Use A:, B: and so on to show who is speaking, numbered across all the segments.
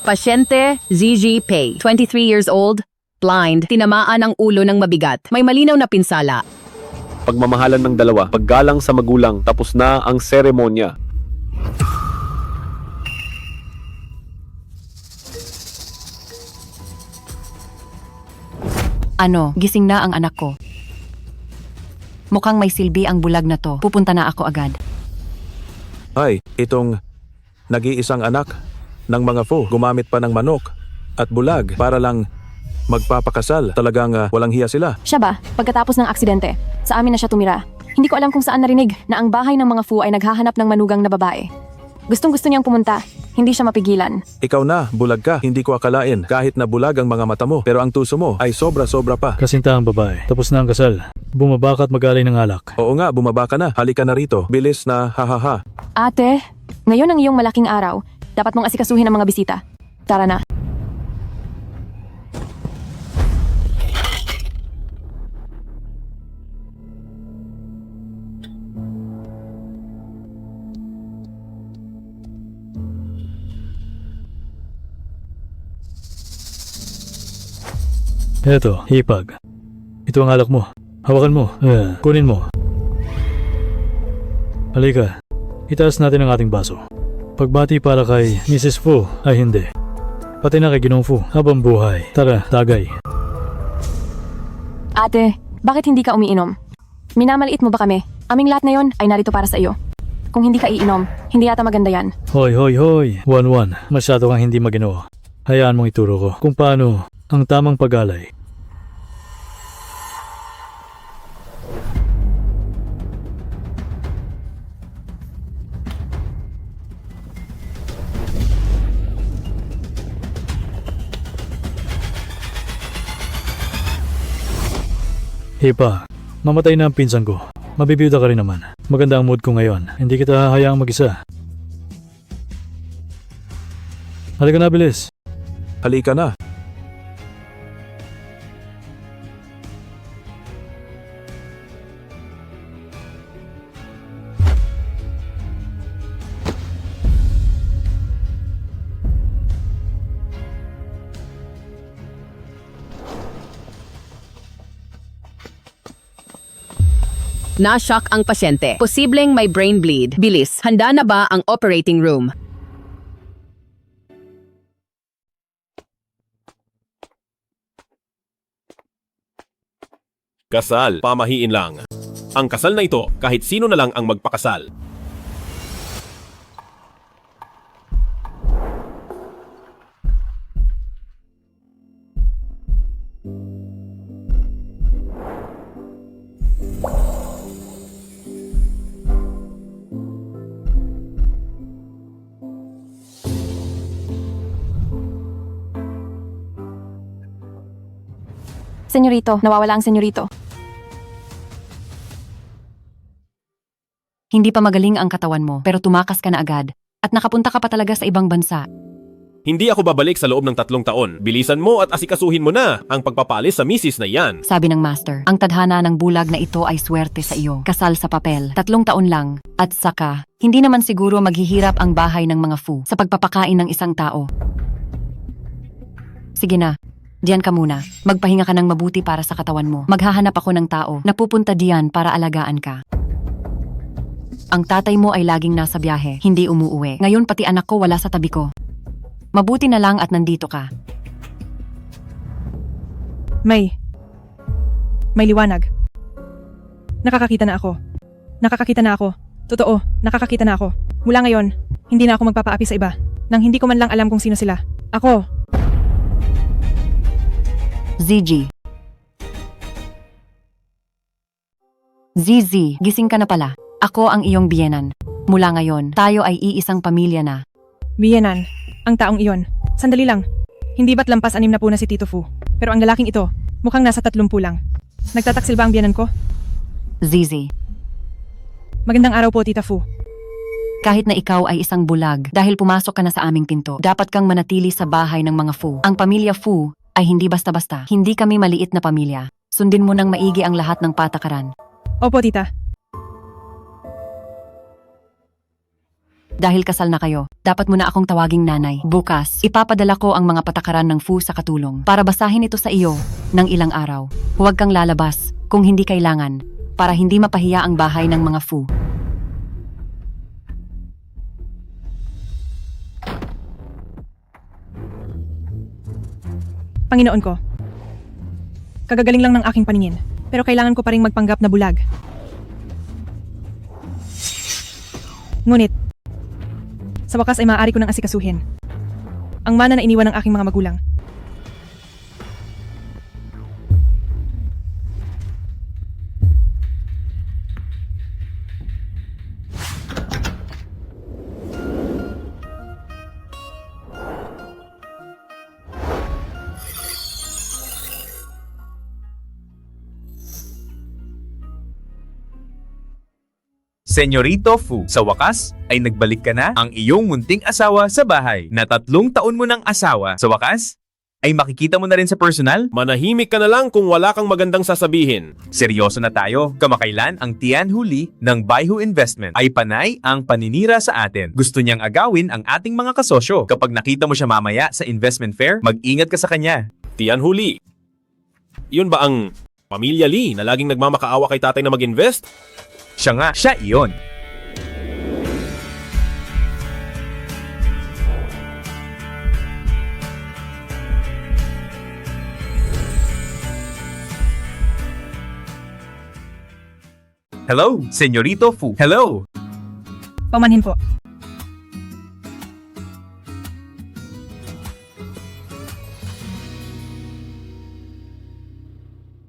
A: Pasyente ZG Pei, 23 years old, blind, tinamaan ang ulo ng mabigat. May malinaw na pinsala.
B: Pagmamahalan ng dalawa, paggalang sa magulang, tapos na ang seremonya.
C: Ano, gising na ang anak ko. Mukhang may silbi ang bulag na to. Pupunta na ako agad.
D: Ay, itong nag-iisang anak ng mga Fu gumamit pa ng manok at bulag para lang magpapakasal. Talagang walang hiya sila.
E: Siya ba, pagkatapos ng aksidente, sa amin na siya tumira. Hindi ko alam kung saan narinig na ang bahay ng mga Fu ay naghahanap ng manugang na babae. Gustong-gusto niyang pumunta, hindi siya mapigilan.
D: Ikaw na, bulag ka. Hindi ko akalain kahit na bulag ang mga mata mo. Pero ang tuso mo ay sobra-sobra pa.
F: Kasintaang babae. Tapos na ang kasal. Bumaba ka at magaling ng alak.
D: Oo nga, bumaba ka na. Halika na rito. Bilis na, hahaha.
E: Ate, ngayon ang iyong malaking araw. Dapat mong asikasuhin ang mga bisita. Tara na.
F: Eto, hipag. Ito ang alak mo. Hawakan mo. Kunin mo. Halika. Itaas natin ang ating baso. Pagbati para kay Mrs. Fu ay hindi. Pati na kay Ginong Fu habang buhay. Tara, tagay.
E: Ate, bakit hindi ka umiinom? Minamaliit mo ba kami? Aming lahat ngayon ay narito para sa iyo. Kung hindi ka iinom, hindi yata maganda yan.
F: Hoy, hoy, hoy. 1-1. Masyado kang hindi maginoo. Hayaan mong ituro ko kung paano ang tamang pag-alay. Hipa, mamatay na ang pinsan ko. Mabibiyuda ka rin naman. Maganda ang mood ko ngayon. Hindi kita hahayaang mag-isa. Halika na, bilis.
D: Halika na.
A: Na-shock ang pasyente. Posibleng may brain bleed. Bilis, handa na ba ang operating room?
G: Kasal, pamahiin lang. Ang kasal na ito, kahit sino na lang ang magpakasal.
E: Senyorito, nawawala ang senyorito.
C: Hindi pa magaling ang katawan mo, pero tumakas ka na agad. At nakapunta ka pa talaga sa ibang bansa.
G: Hindi ako babalik sa loob ng 3 taon. Bilisan mo at asikasuhin mo na ang pagpapalis sa misis na yan.
C: Sabi ng master, ang tadhana ng bulag na ito ay swerte sa iyo. Kasal sa papel, 3 taon lang. At saka, hindi naman siguro maghihirap ang bahay ng mga Fu sa pagpapakain ng isang tao. Sige na, diyan ka muna. Magpahinga ka ng mabuti para sa katawan mo. Maghahanap ako ng tao na pupunta diyan para alagaan ka. Ang tatay mo ay laging nasa biyahe, hindi umuuwi. Ngayon pati anak ko wala sa tabi ko. Mabuti na lang at nandito ka.
H: May liwanag. Nakakakita na ako. Nakakakita na ako. Totoo, nakakakita na ako. Mula ngayon, hindi na ako magpapaapi sa iba. Nang hindi ko man lang alam kung sino sila. Ako.
C: ZG. ZZ, gising ka na pala. Ako ang iyong biyenan. Mula ngayon, tayo ay iisang pamilya na.
H: Biyenan. Ang taong iyon. Sandali lang. Hindi ba't lampas 6 na po na si Tito Fu? Pero ang lalaking ito, mukhang nasa 30 lang. Nagtataksil ba ang biyenan ko?
C: ZZ.
H: Magandang araw po, Tita Fu.
C: Kahit na ikaw ay isang bulag, dahil pumasok ka na sa aming pinto, dapat kang manatili sa bahay ng mga Fu. Ang pamilya Fu ay hindi basta-basta. Hindi kami maliit na pamilya. Sundin mo ng maigi ang lahat ng patakaran.
H: Opo, Tita.
C: Dahil kasal na kayo, dapat mo na akong tawaging nanay. Bukas, ipapadala ko ang mga patakaran ng Fu sa katulong para basahin ito sa iyo ng ilang araw. Huwag kang lalabas kung hindi kailangan para hindi mapahiya ang bahay ng mga Fu.
H: Panginoon ko, kagagaling lang ng aking paningin, pero kailangan ko pa ring magpanggap na bulag. Ngunit, sa wakas ay maaari ko nang asikasuhin ang mana na iniwan ng aking mga magulang.
I: Senyorito Fu, sa wakas ay nagbalik ka na ang iyong munting asawa sa bahay na 3 taon mo ng asawa. Sa wakas, ay makikita mo na rin sa personal.
G: Manahimik ka na lang kung wala kang magandang sasabihin.
I: Seryoso na tayo. Kamakailan ang Tian Huli ng Baihu Investment ay panay ang paninira sa atin. Gusto niyang agawin ang ating mga kasosyo. Kapag nakita mo siya mamaya sa investment fair, mag-ingat ka sa kanya.
G: Tian Huli. Yun ba ang Pamilya Lee na laging nagmamakaawa kay tatay na mag-invest?
I: Siya nga, siya iyon. Hello, Senyorito Fu. Hello.
H: Pamanhin po.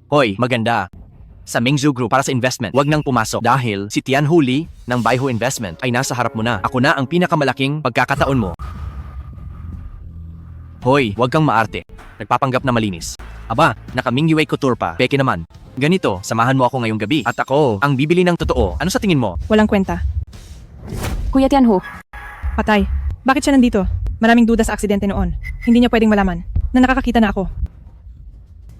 J: Hoy, maganda. Sa Mingzhu Group para sa investment, wag nang pumasok dahil si Tian Huli ng Baihu Investment ay nasa harap mo na. Ako na ang pinakamalaking pagkakataon mo. Hoy, wag kang maarte. Nagpapanggap na malinis. Aba, naka-Mingyue Couture pa. Peke naman. Ganito, samahan mo ako ngayong gabi. At ako, ang bibili ng totoo. Ano sa tingin mo?
H: Walang kwenta.
E: Kuya Tianho,
H: Patay. Bakit siya nandito? Maraming duda sa aksidente noon. Hindi niya pwedeng malaman na nakakakita na ako.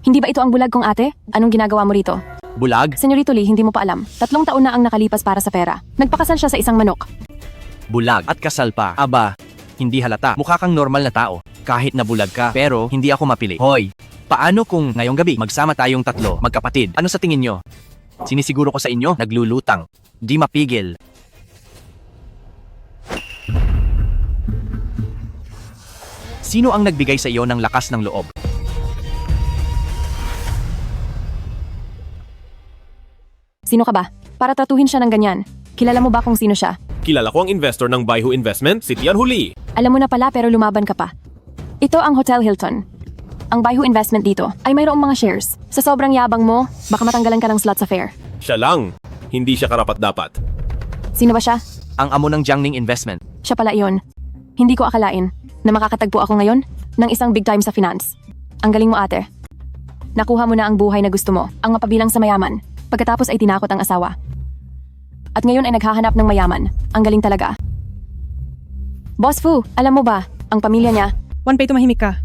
E: hindi ba ito ang bulag kong ate? Anong ginagawa mo rito?
J: Bulag?
E: Senyorito Lee, hindi mo pa alam. 3 taon na ang nakalipas para sa pera. Nagpakasal siya sa isang manok.
J: Bulag at kasal pa. Aba, hindi halata. Mukha kang normal na tao. Kahit na bulag ka, pero hindi ako mapili. Hoy, paano kung ngayong gabi magsama tayong 3, magkapatid? Ano sa tingin nyo? Sinisiguro ko sa inyo, naglulutang. Di mapigil. Sino ang nagbigay sa iyo ng lakas ng loob?
E: Sino ka ba? Para tratuhin siya ng ganyan. Kilala mo ba kung sino siya?
G: Kilala ko ang investor ng Baihu Investment, si Tian Huli.
E: Alam mo na pala pero lumaban ka pa. Ito ang Hotel Hilton. Ang Baihu Investment dito ay mayroong mga shares. Sa sobrang yabang mo, baka matanggalan ka ng slot sa fair.
G: Siya lang. Hindi siya karapat-dapat.
E: Sino ba siya?
J: Ang amo ng Jiangning Investment.
E: Siya pala iyon. Hindi ko akalain na makakatagpo ako ngayon ng isang big time sa finance. Ang galing mo ate. Nakuha mo na ang buhay na gusto mo, ang mapabilang sa mayaman. Pagkatapos ay tinakot ang asawa. At ngayon ay naghahanap ng mayaman. Ang galing talaga. Boss Fu, alam mo ba, ang pamilya niya,
H: Wanpei, tumahimik ka.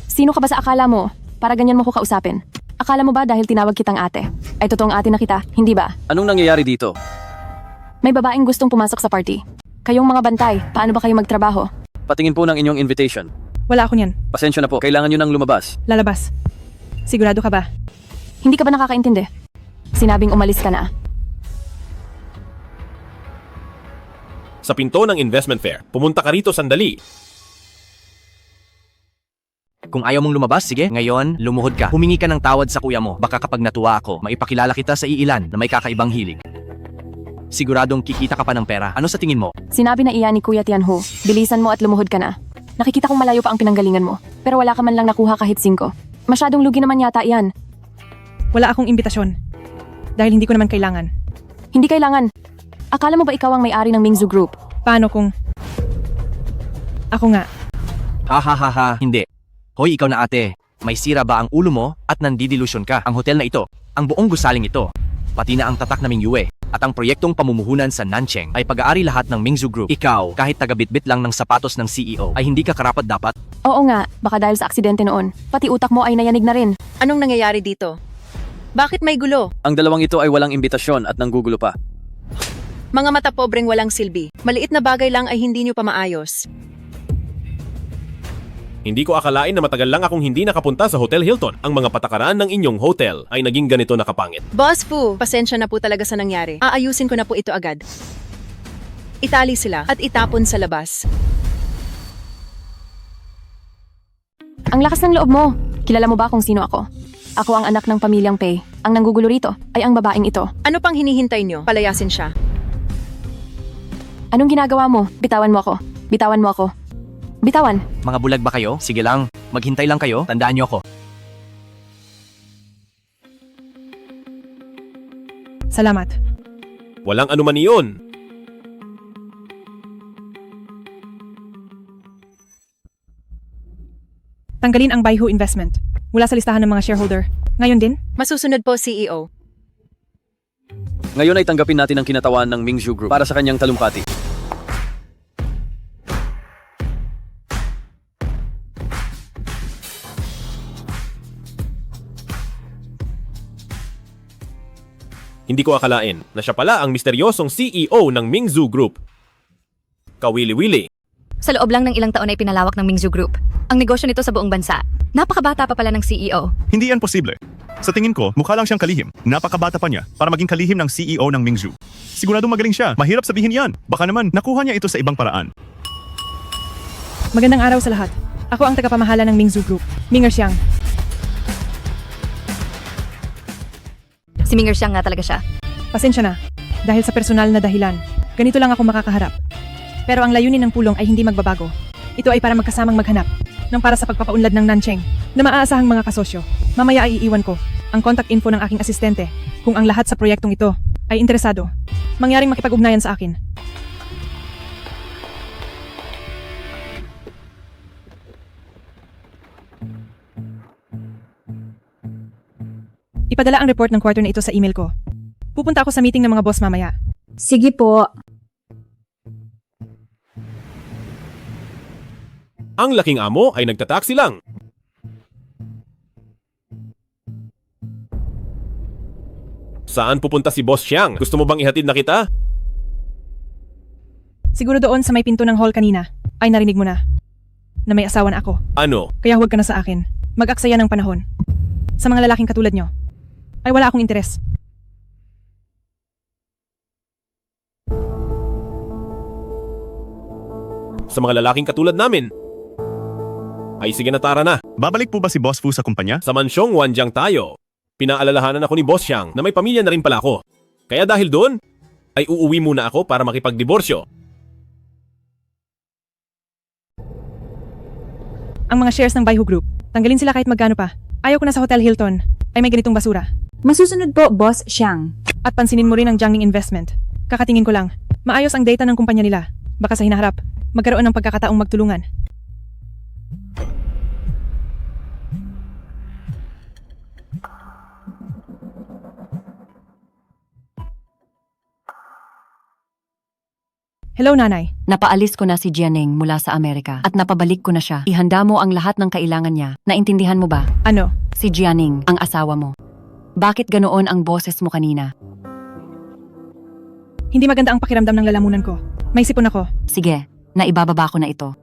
E: sino ka ba sa akala mo para ganyan mo ko kausapin? Akala mo ba dahil tinawag kitang ate, ay totoong ate na kita, hindi ba?
J: Anong nangyayari dito?
E: May babaeng gustong pumasok sa party. Kayong mga bantay, paano ba kayo magtrabaho?
J: Patingin po ng inyong invitation.
H: Wala ako niyan.
J: Pasensya na po, kailangan nyo nang lumabas.
H: Lalabas. Sigurado ka ba?
E: Hindi ka ba nakakaintindi? Sinabing umalis ka na.
G: Sa pinto ng investment fair, pumunta ka rito sandali.
J: Kung ayaw mong lumabas, sige, ngayon, lumuhod ka. Humingi ka ng tawad sa kuya mo. Baka kapag natuwa ako, maipakilala kita sa iilan na may kakaibang hilig. Siguradong kikita ka pa ng pera. Ano sa tingin mo?
E: Sinabi na iyan ni Kuya Tianho, bilisan mo at lumuhod ka na. Nakikita kong malayo pa ang pinanggalingan mo, pero wala ka man lang nakuha kahit 5. Masyadong lugi naman yata iyan.
H: Wala akong imbitasyon. Dahil hindi ko naman kailangan.
E: Hindi kailangan. Akala mo ba ikaw ang may-ari ng Mingzhu Group?
H: Paano kung... Ako nga.
J: Ha ha ha ha, hindi. Hoy, ikaw na ate. May sira ba ang ulo mo at nandidelusyon ka? Ang hotel na ito, ang buong gusaling ito, pati na ang tatak na Mingyue at ang proyektong pamumuhunan sa Nancheng ay pag-aari lahat ng Mingzhu Group. Ikaw, kahit taga-bitbit lang ng sapatos ng CEO, ay hindi ka karapat-dapat.
E: Oo nga, baka dahil sa aksidente noon, pati utak mo ay nayanig na rin.
K: Anong nangyayari dito? Bakit may gulo?
J: Ang dalawang ito ay walang imbitasyon at nanggugulo pa.
K: Mga mata pobreng walang silbi. Maliit na bagay lang ay hindi nyo pa maayos.
G: Hindi ko akalain na matagal lang akong hindi nakapunta sa Hotel Hilton. Ang mga patakaran ng inyong hotel ay naging ganito nakapangit.
K: Boss Fu, pasensya na po talaga sa nangyari. Aayusin ko na po ito agad. Itali sila at itapon sa labas.
E: Ang lakas ng loob mo. Kilala mo ba kung sino ako? Ako ang anak ng pamilyang Pei. Ang nanggugulo rito ay ang babaeng ito.
K: Ano pang hinihintay nyo? Palayasin siya.
E: Anong ginagawa mo? Bitawan mo ako. Bitawan mo ako. Bitawan.
J: Mga bulag ba kayo? Sige lang, maghintay lang kayo, tandaan niyo ako.
H: Salamat.
G: Walang anuman iyon.
H: Tanggalin ang Baihu Investment. Mula sa listahan ng mga shareholder. Ngayon din?
K: Masusunod po, CEO.
B: Ngayon ay tanggapin natin ang kinatawan ng Mingzhu Group para sa kanyang talumpati.
G: Hindi ko akalain na siya pala ang misteryosong CEO ng Mingzhu Group. Kawili-wili.
L: Sa loob lang ng ilang taon ay pinalawak ng Mingzhu Group ang negosyo nito sa buong bansa. Napakabata pa pala ng CEO.
M: Hindi yan posible. Sa tingin ko, mukha lang siyang kalihim. Napakabata pa niya para maging kalihim ng CEO ng Mingzhu. Siguradong magaling siya. Mahirap sabihin yan. Baka naman, nakuha niya ito sa ibang paraan.
H: Magandang araw sa lahat. Ako ang tagapamahala ng Mingzhu Group. Minger Xiang.
L: Si Minger Xiang nga talaga siya.
H: Pasensya na. Dahil sa personal na dahilan, ganito lang ako makakaharap. Pero ang layunin ng pulong ay hindi magbabago. Ito ay para magkasamang maghanap ng para sa pagpapaunlad ng Nancheng na maaasahang mga kasosyo. Mamaya ay iiwan ko ang contact info ng aking asistente kung ang lahat sa proyektong ito ay interesado. Mangyaring makipag-ugnayan sa akin. Ipadala ang report ng quarter na ito sa email ko. Pupunta ako sa meeting ng mga boss mamaya.
L: Sige po.
G: Ang laking amo ay nagtataksi lang. Saan pupunta si Boss Xiang? Gusto mo bang ihatid na kita?
H: Siguro doon sa may pinto ng hall kanina ay narinig mo na na may asawa na ako.
G: Ano?
H: Kaya huwag ka na sa akin. Mag-aksaya ng panahon. Sa mga lalaking katulad nyo, ay wala akong interes.
G: Sa mga lalaking katulad namin. Ay sige na, tara na.
M: Babalik po ba si Boss Fu sa kumpanya?
G: Sa mansyong Wanjiang tayo. Pinaalalahanan ako ni Boss Xiang na may pamilya na rin pala ako. Kaya dahil doon, ay uuwi muna ako para makipagdiborsyo.
H: Ang mga shares ng Baihu Group, tanggalin sila kahit magkano pa. Ayaw ko na sa Hotel Hilton ay may ganitong basura.
L: Masusunod po, Boss Xiang.
H: At pansinin mo rin ang Jiangning Investment. Kakatingin ko lang, maayos ang data ng kumpanya nila. Baka sa hinaharap, magkaroon ng pagkakataong magtulungan. Hello, Nanay.
C: Napaalis ko na si Jianing mula sa Amerika at napabalik ko na siya. Ihanda mo ang lahat ng kailangan niya. Naintindihan mo ba?
H: Ano?
C: Si Jianing, ang asawa mo. Bakit ganoon ang boses mo kanina?
H: Hindi maganda ang pakiramdam ng lalamunan ko. May sipon ako.
C: Sige, naibababa ko na ito.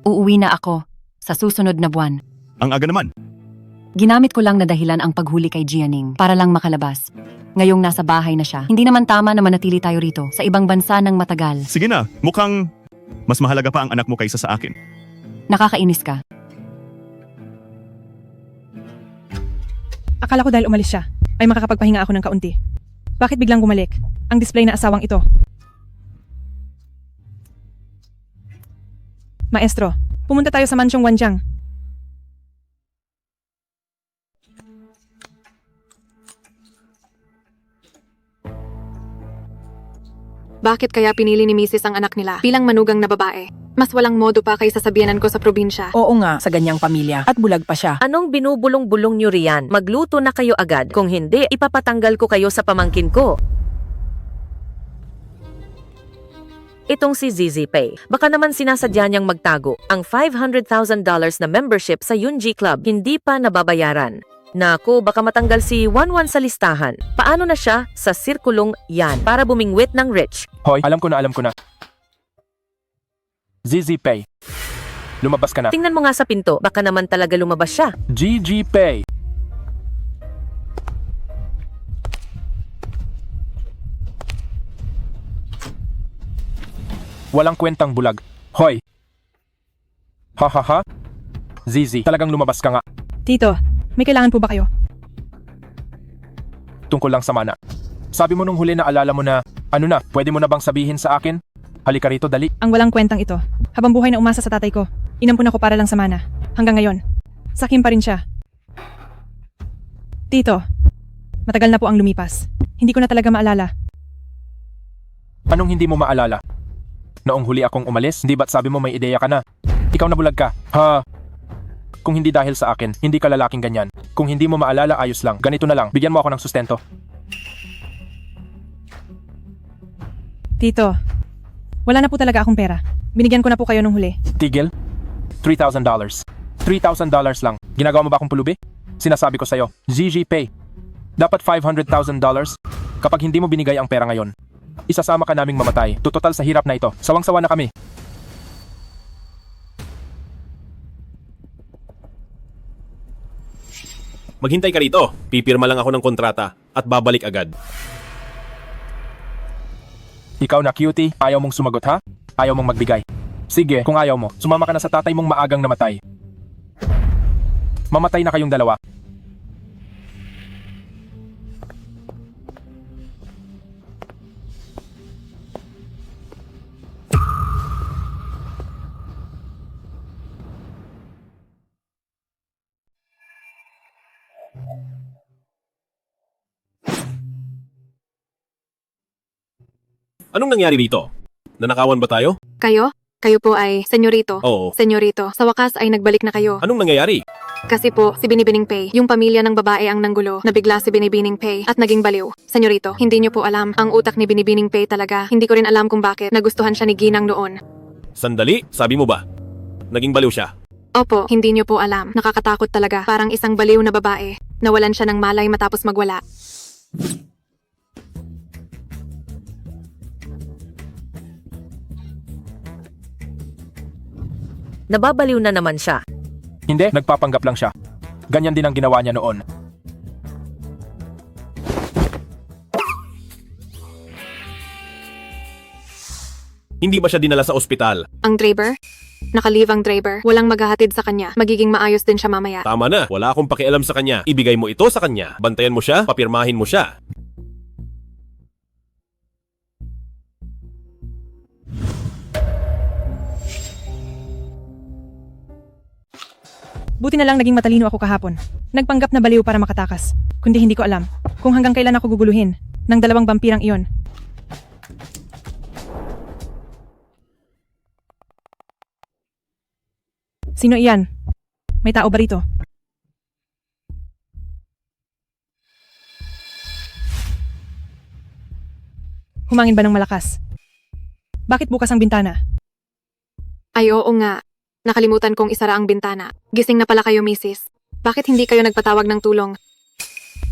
C: Uuwi na ako sa susunod na buwan.
M: Ang aga naman.
C: Ginamit ko lang na dahilan ang paghuli kay Jianing para lang makalabas. Ngayong nasa bahay na siya, hindi naman tama na manatili tayo rito sa ibang bansa ng matagal.
M: Sige na, mukhang mas mahalaga pa ang anak mo kaysa sa akin.
C: Nakakainis ka.
H: Akala ko dahil umalis siya, ay makakapagpahinga ako ng kaunti. Bakit biglang bumalik? Ang display na asawang ito. Maestro, pumunta tayo sa mansyong Wanjiang.
E: Bakit kaya pinili ni Mrs. ang anak nila bilang manugang na babae? Mas walang modo pa kaysa sabihanan ko sa probinsya.
N: Oo nga, sa ganyang pamilya. At bulag pa siya.
O: Anong binubulong-bulong nyo riyan? Magluto na kayo agad. Kung hindi, ipapatanggal ko kayo sa pamangkin ko. Itong si ZZ Pay. Baka naman sinasadya niyang magtago. Ang $500,000 na membership sa Yunji Club hindi pa nababayaran. Naku, baka matanggal si Wanwan sa listahan. Paano na siya sa sirkulong yan para bumingwit ng rich?
P: Hoy, alam ko na. ZZ Pay. Lumabas ka na.
O: Tingnan mo nga sa pinto, baka naman talaga lumabas siya.
P: GG Pay. Walang kwentang bulag. Hoy. Ha. ZZ, talagang lumabas ka nga.
H: Tito, may kailangan po ba kayo?
P: Tungkol lang sa mana. Sabi mo nung huli na alala mo na, pwede mo na bang sabihin sa akin? Halika rito, dali.
H: Ang walang kwentang ito. Habang buhay na umasa sa tatay ko, inampun ako para lang sa mana. Hanggang ngayon, sakim pa rin siya. Tito, matagal na po ang lumipas. Hindi ko na talaga maalala.
P: Anong hindi mo maalala? Noong huli akong umalis, hindi ba't sabi mo may ideya ka na? Ikaw na bulag ka. Ha? Kung hindi dahil sa akin, hindi ka lalaking ganyan. Kung hindi mo maalala, ayos lang. Ganito na lang, bigyan mo ako ng sustento.
H: Tito, wala na po talaga akong pera. Binigyan ko na po kayo nung huli.
P: Tigil? $3,000. $3,000 lang. Ginagawa mo ba akong pulubi? Sinasabi ko sa'yo, GG Pay. Dapat $500,000 kapag hindi mo binigay ang pera ngayon. Isasama ka naming mamatay. Tutotal sa hirap na ito. Sawang-sawa na kami.
G: Maghintay ka rito. Pipirma lang ako ng kontrata at babalik agad.
P: Ikaw na cutie, ayaw mong sumagot ha? Ayaw mong magbigay. Sige, kung ayaw mo, sumama ka na sa tatay mong maagang namatay. Mamatay na kayong dalawa.
G: Anong nangyari dito? Nanakawan ba tayo?
E: Kayo? Kayo po ay senyorito.
G: Oo.
E: Senyorito, sa wakas ay nagbalik na kayo.
G: Anong nangyayari?
E: Kasi po, si Binibining Pay, yung pamilya ng babae ang nanggulo, nabigla si Binibining Pay at naging baliw. Senyorito, hindi niyo po alam, ang utak ni Binibining Pay talaga. Hindi ko rin alam kung bakit nagustuhan siya ni Ginang noon.
G: Sandali, sabi mo ba? Naging baliw siya.
E: Opo, hindi niyo po alam. Nakakatakot talaga. Parang isang baliw na babae. Nawalan siya ng malay matapos magwala.
O: Nababaliw na naman siya.
P: Hindi, nagpapanggap lang siya. Ganyan din ang ginawa niya noon.
G: Hindi ba siya dinala sa ospital?
E: Ang driver? Nakalive ang driver. Walang maghahatid sa kanya. Magiging maayos din siya mamaya.
G: Tama na, wala akong pakialam sa kanya. Ibigay mo ito sa kanya. Bantayan mo siya, papirmahin mo siya.
H: Buti na lang naging matalino ako kahapon. Nagpanggap na baliw para makatakas. Kundi hindi ko alam kung hanggang kailan ako guguluhin ng dalawang vampirang iyon. Sino iyan? May tao ba rito? Humangin ba ng malakas? Bakit bukas ang bintana?
E: Ay oo nga. Nakalimutan kong isara ang bintana. Gising na pala kayo, misis. Bakit hindi kayo nagpatawag ng tulong?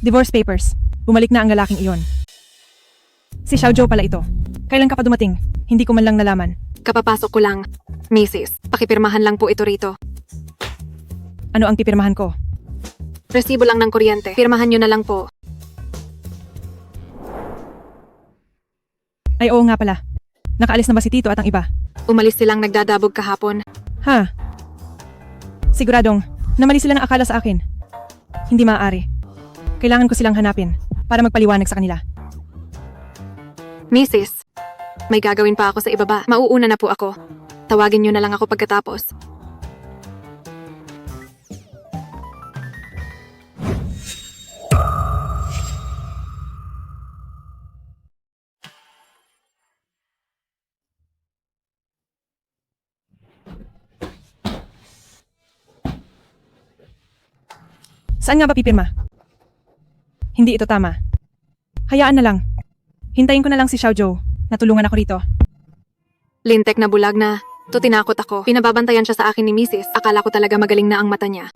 H: Divorce papers. Bumalik na ang lalaking iyon. Si Xiao Zhou pala ito. Kailan ka pa dumating? Hindi ko man lang nalaman.
E: Kapapasok ko lang. Misis, pakipirmahan lang po ito rito.
H: Ano ang pipirmahan ko?
E: Resibo lang ng kuryente. Pirmahan nyo na lang po.
H: Ay oo nga pala. Nakaalis na ba si Tito at ang iba?
E: Umalis silang nagdadabog kahapon.
H: Ha? Siguradong, namali sila ng akala sa akin. Hindi maaari. Kailangan ko silang hanapin para magpaliwanag sa kanila.
E: Misis, may gagawin pa ako sa ibaba. Mauuna na po ako. Tawagin nyo na lang ako pagkatapos.
H: Saan nga ba pipirma? Hindi ito tama. Hayaan na lang. Hintayin ko na lang si Xiao Zhou. Natulungan ako rito.
E: Lintek na bulag na. To tinakot ako. Pinababantayan siya sa akin ni Mrs. Akala ko talaga magaling na ang mata niya.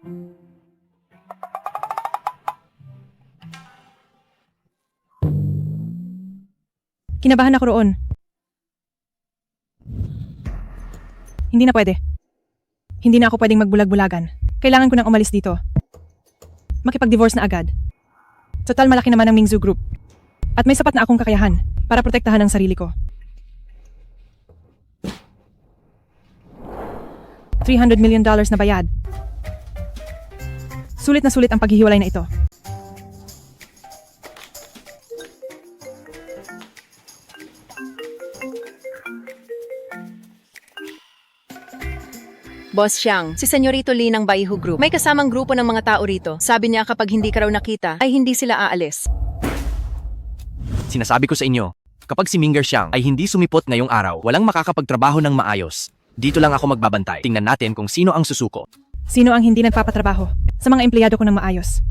H: Kinabahan ako roon. Hindi na pwede. Hindi na ako pwedeng magbulag-bulagan. Kailangan ko nang umalis dito. Makipag-divorce na agad. Total malaki naman ang Mingzhu Group. At may sapat na akong kakayahan para protektahan ang sarili ko. $300 million na bayad. Sulit na sulit ang paghihiwalay na ito.
K: Boss Xiang, si Senyorito Lee ng Baihu Group. May kasamang grupo ng mga tao rito. Sabi niya kapag hindi ka raw nakita, ay hindi sila aalis.
J: Sinasabi ko sa inyo, kapag si Minger Xiang ay hindi sumipot ngayong araw, walang makakapagtrabaho ng maayos. Dito lang ako magbabantay. Tingnan natin kung sino ang susuko.
H: Sino ang hindi nagpapatrabaho sa mga empleyado ko ng maayos?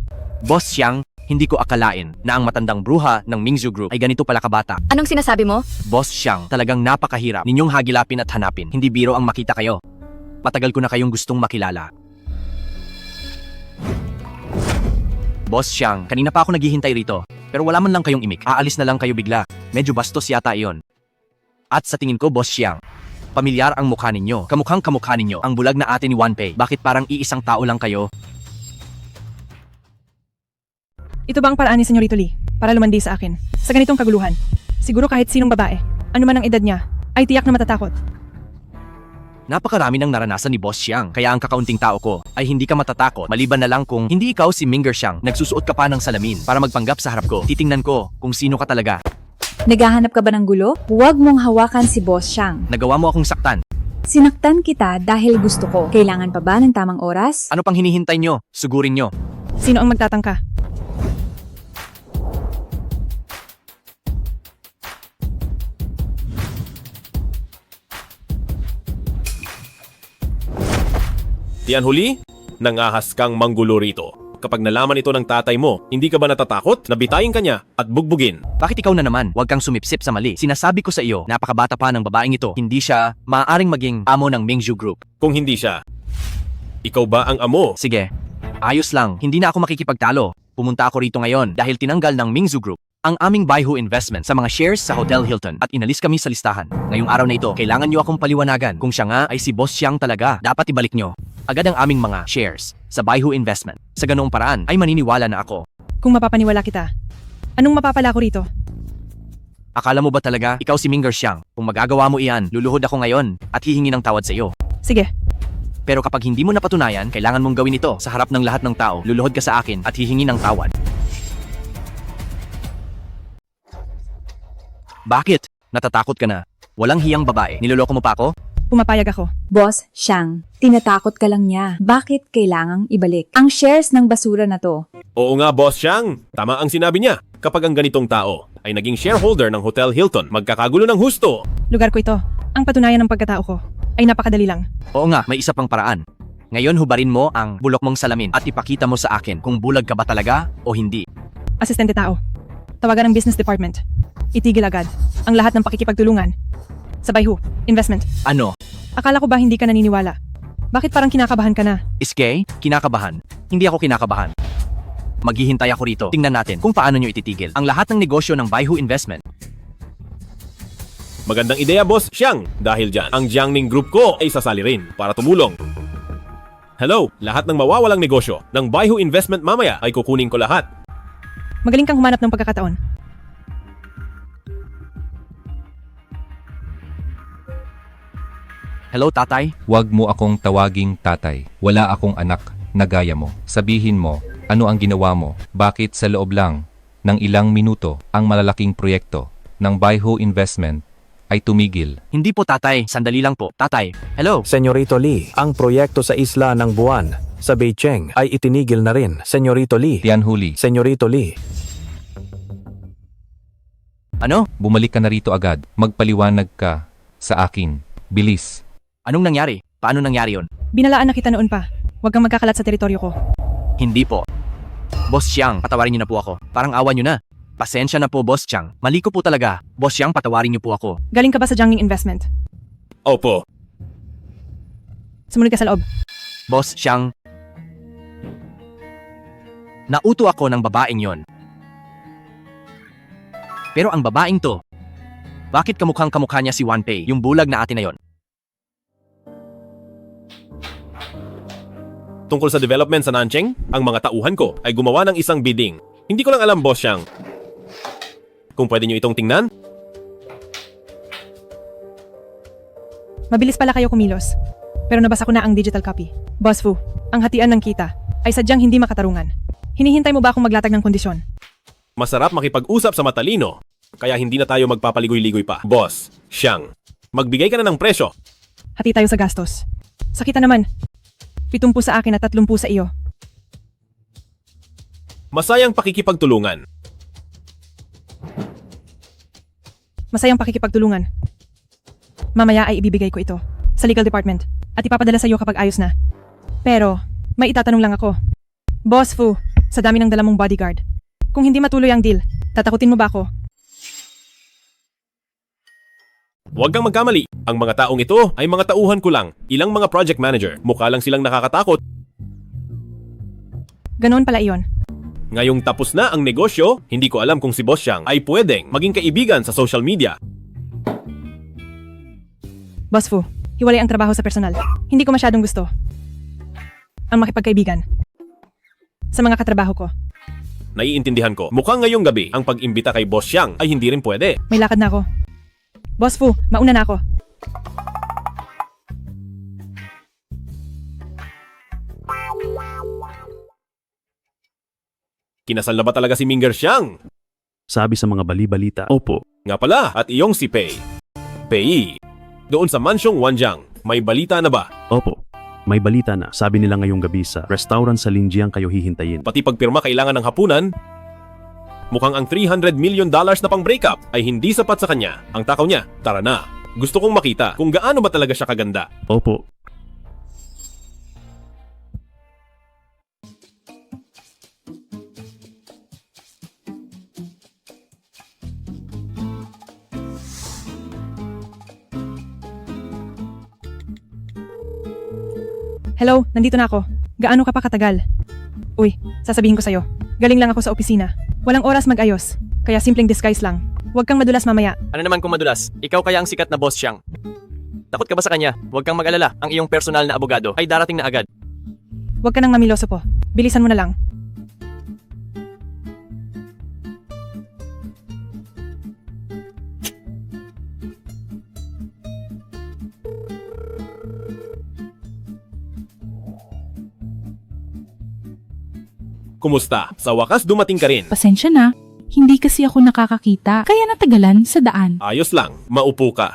J: Boss Xiang, hindi ko akalain na ang matandang bruha ng Mingzhu Group ay ganito pala kabata.
L: Anong sinasabi mo?
J: Boss Xiang, talagang napakahirap ninyong hagilapin at hanapin. Hindi biro ang makita kayo. Matagal ko na kayong gustong makilala. Boss Xiang, kanina pa ako naghihintay rito. Pero wala man lang kayong imik. Aalis na lang kayo bigla. Medyo bastos yata iyon. At sa tingin ko, Boss Xiang, pamilyar ang mukha ninyo. Kamukhang kamukha ninyo ang bulag na ate ni Wanpei. Bakit parang iisang tao lang kayo?
H: Ito ba ang paraan ni Senyorito Lee para lumandi sa akin sa ganitong kaguluhan? Siguro kahit sinong babae, ano man ang edad niya, ay tiyak na matatakot.
J: Napakarami ng naranasan ni Boss Xiang, kaya ang kakaunting tao ko ay hindi ka matatakot maliban na lang kung hindi ikaw si Minger Xiang nagsusuot ka pa ng salamin para magpanggap sa harap ko. Titingnan ko kung sino ka talaga.
Q: Naghahanap ka ba ng gulo? Huwag mong hawakan si Boss Xiang.
J: Nagawa mo akong saktan.
Q: Sinaktan kita dahil gusto ko. Kailangan pa ba ng tamang oras?
J: Ano pang hinihintay nyo? Sugurin nyo.
H: Sino ang magtatangka?
G: Tianhuli, nangahas kang manggulo rito. Kapag nalaman ito ng tatay mo, hindi ka ba natatakot? Nabitayin ka niya at bugbugin.
J: Bakit ikaw na naman? Huwag kang sumipsip sa mali. Sinasabi ko sa iyo, napakabata pa ng babaeng ito. Hindi siya maaaring maging amo ng Mingzhu Group.
G: Kung hindi siya, ikaw ba ang amo?
J: Sige, ayos lang. Hindi na ako makikipagtalo. Pumunta ako rito ngayon dahil tinanggal ng Mingzhu Group ang aming Baihu investment sa mga shares sa Hotel Hilton at inalis kami sa listahan. Ngayong araw na ito, kailangan nyo akong paliwanagan. Kung siya nga ay si Boss Xiang talaga, dapat ibalik nyo agad ang aming mga shares sa Baihu investment. Sa ganoong paraan ay maniniwala na ako.
H: Kung mapapaniwala kita, anong mapapala ko rito?
J: Akala mo ba talaga ikaw si Minger Xiang? Kung magagawa mo iyan, luluhod ako ngayon at hihingi ng tawad sa iyo.
H: Sige.
J: Pero kapag hindi mo napatunayan, kailangan mong gawin ito sa harap ng lahat ng tao. Luluhod ka sa akin at hihingi ng tawad. Bakit? Natatakot ka na? Walang hiyang babae. Niloloko mo pa ako?
H: Pumapayag ako.
Q: Boss Xiang, tinatakot ka lang niya. Bakit kailangang ibalik ang shares ng basura na to?
G: Oo nga, Boss Xiang. Tama ang sinabi niya. Kapag ang ganitong tao ay naging shareholder ng Hotel Hilton, magkakagulo ng husto.
H: Lugar ko ito. Ang patunayan ng pagkatao ko ay napakadali lang.
J: Oo nga, may isa pang paraan. Ngayon hubarin mo ang bulok mong salamin at ipakita mo sa akin kung bulag ka ba talaga o hindi.
H: Asistente tao. Tawagan ang business department. Itigil agad ang lahat ng pakikipagtulungan sa Baihu Investment.
J: Ano?
H: Akala ko ba hindi ka naniniwala? Bakit parang kinakabahan ka na?
J: Iskay? Kinakabahan? Hindi ako kinakabahan. Maghihintay ako rito. Tingnan natin kung paano nyo ititigil ang lahat ng negosyo ng Baihu Investment.
G: Magandang ideya, Boss Xiang. Dahil dyan, ang Jiangning Group ko ay sasali rin para tumulong. Hello, lahat ng mawawalang negosyo ng Baihu Investment mamaya ay kukunin ko lahat.
H: Magaling kang humanap ng pagkakataon.
J: Hello, tatay?
R: Huwag mo akong tawaging tatay. Wala akong anak na gaya mo. Sabihin mo, ano ang ginawa mo? Bakit sa loob lang ng ilang minuto ang malalaking proyekto ng Baihu Investment ay tumigil?
J: Hindi po, tatay. Sandali lang po. Tatay, hello?
D: Senyorito Lee, ang proyekto sa Isla ng Buwan sa Beijing ay itinigil na rin. Senyorito Lee.
R: Tianhuli.
D: Senyorito Lee.
J: Ano?
R: Bumalik ka na rito agad. Magpaliwanag ka sa akin. Bilis.
J: Anong nangyari? Paano nangyari yon?
H: Binalaan na kita noon pa. Huwag kang magkakalat sa teritoryo ko.
J: Hindi po. Boss Xiang, patawarin niyo na po ako. Parang awa niyo na. Pasensya na po, Boss Xiang. Mali ko po talaga. Boss Xiang, patawarin niyo po ako.
H: Galing ka ba sa Jiangning Investment?
G: Opo.
H: Sumunod ka sa loob.
J: Boss Xiang, nauto ako ng babaeng yon. Pero ang babaeng to Bakit kamukha niya si Wanpei, yung bulag na ate na yon?
G: Tungkol sa development sa Nancheng, ang mga tauhan ko ay gumawa ng isang bidding. Hindi ko lang alam, Boss Xiang. Kung pwede nyo itong tingnan,
H: Mabilis pala kayo kumilos. Pero nabasa ko na ang digital copy. Boss Fu, ang hatian ng kita ay sadyang hindi makatarungan. Hinihintay mo ba akong maglatag ng kondisyon?
G: masarap makipag-usap sa matalino. Kaya hindi na tayo magpapaligoy-ligoy pa. Boss Xiang, magbigay ka na ng presyo.
H: Hati tayo sa gastos. Sa kita naman, 70 sa akin at 30 sa iyo.
G: Masayang pakikipagtulungan.
H: Masayang pakikipagtulungan. Mamaya ay ibibigay ko ito sa legal department at ipapadala sa iyo kapag ayos na. Pero, may itatanong lang ako. Boss Fu, sa dami ng dala mong bodyguard, kung hindi matuloy ang deal, tatakutin mo ba ako?
G: Huwag kang magkamali. Ang mga taong ito ay mga tauhan ko lang. Ilang mga project manager. Mukha lang silang nakakatakot.
H: Ganoon pala iyon.
G: Ngayong tapos na ang negosyo, hindi ko alam kung si Boss Xiang ay pwedeng maging kaibigan sa social media.
H: Boss Fu, hiwalay ang trabaho sa personal. Hindi ko masyadong gusto ang makipagkaibigan sa mga katrabaho ko.
G: Naiintindihan ko. Mukhang ngayong gabi, ang pag-imbita kay Boss Xiang ay hindi rin pwede.
H: May lakad na ako. Boss Fu, mauna na ako.
G: Kinasal na ba talaga si Minger Xiang?
M: Sabi sa mga bali-balita, opo.
G: Nga pala, at iyong si Pei. Pei, doon sa mansyong Wanjiang, may balita na ba?
M: Opo. May balita na. Sabi nila ngayong gabi sa restaurant sa Linjiang kayo hihintayin.
G: Pati pagpirma kailangan ng hapunan. Mukhang ang $300 million na pang breakup ay hindi sapat sa kanya. Ang takaw niya, tara na. Gusto kong makita kung gaano ba talaga siya kaganda.
M: Opo.
H: Hello, nandito na ako. Gaano ka pa katagal? Uy, sasabihin ko sa'yo. Galing lang ako sa opisina. Walang oras mag-ayos. Kaya simpleng disguise lang. Huwag kang madulas mamaya.
J: Ano naman kung madulas? Ikaw kaya ang sikat na Boss Xiang. Takot ka ba sa kanya? Huwag kang mag-alala. Ang iyong personal na abogado ay darating na agad.
H: Huwag ka nang mamiloso po. Bilisan mo na lang.
G: Kumusta? Sa wakas dumating ka rin.
S: Pasensya na, hindi kasi ako nakakakita, kaya natagalan sa daan.
G: Ayos lang, maupo ka.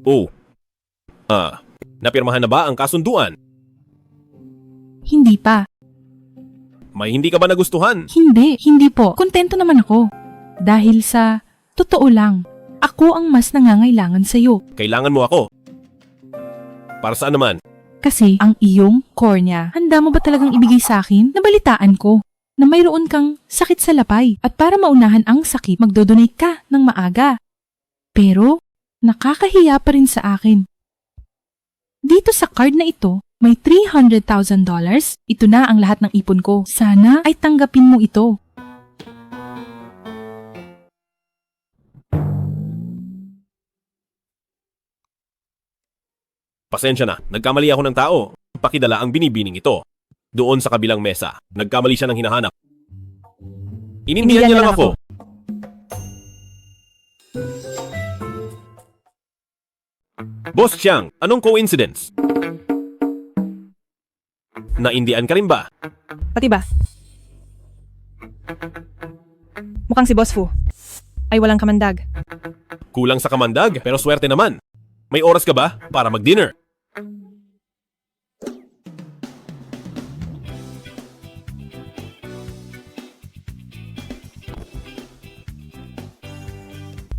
G: Oh. Napirmahan na ba ang kasunduan?
S: Hindi pa.
G: May hindi ka ba nagustuhan?
S: Hindi po. Kontento naman ako. Dahil sa, totoo lang, ako ang mas nangangailangan sa'yo.
G: Kailangan mo ako. Para saan naman?
S: Kasi ang iyong cornea, handa mo ba talagang ibigay sa akin? Nabalitaan ko na mayroon kang sakit sa lapay at para maunahan ang sakit, magdodonate ka ng maaga. Pero, nakakahiya pa rin sa akin. Dito sa card na ito, may $300,000. Ito na ang lahat ng ipon ko. Sana ay tanggapin mo ito.
G: Pasensya na, nagkamali ako ng tao. Pakidala ang binibining ito. Doon sa kabilang mesa, nagkamali siya ng hinahanap. Inindihan niya lang ako. Boss Xiang, anong coincidence? Naindihan ka rin ba?
H: Pati ba? Mukhang si Boss Fu ay walang kamandag.
G: Kulang sa kamandag, pero swerte naman. May oras ka ba para mag-dinner?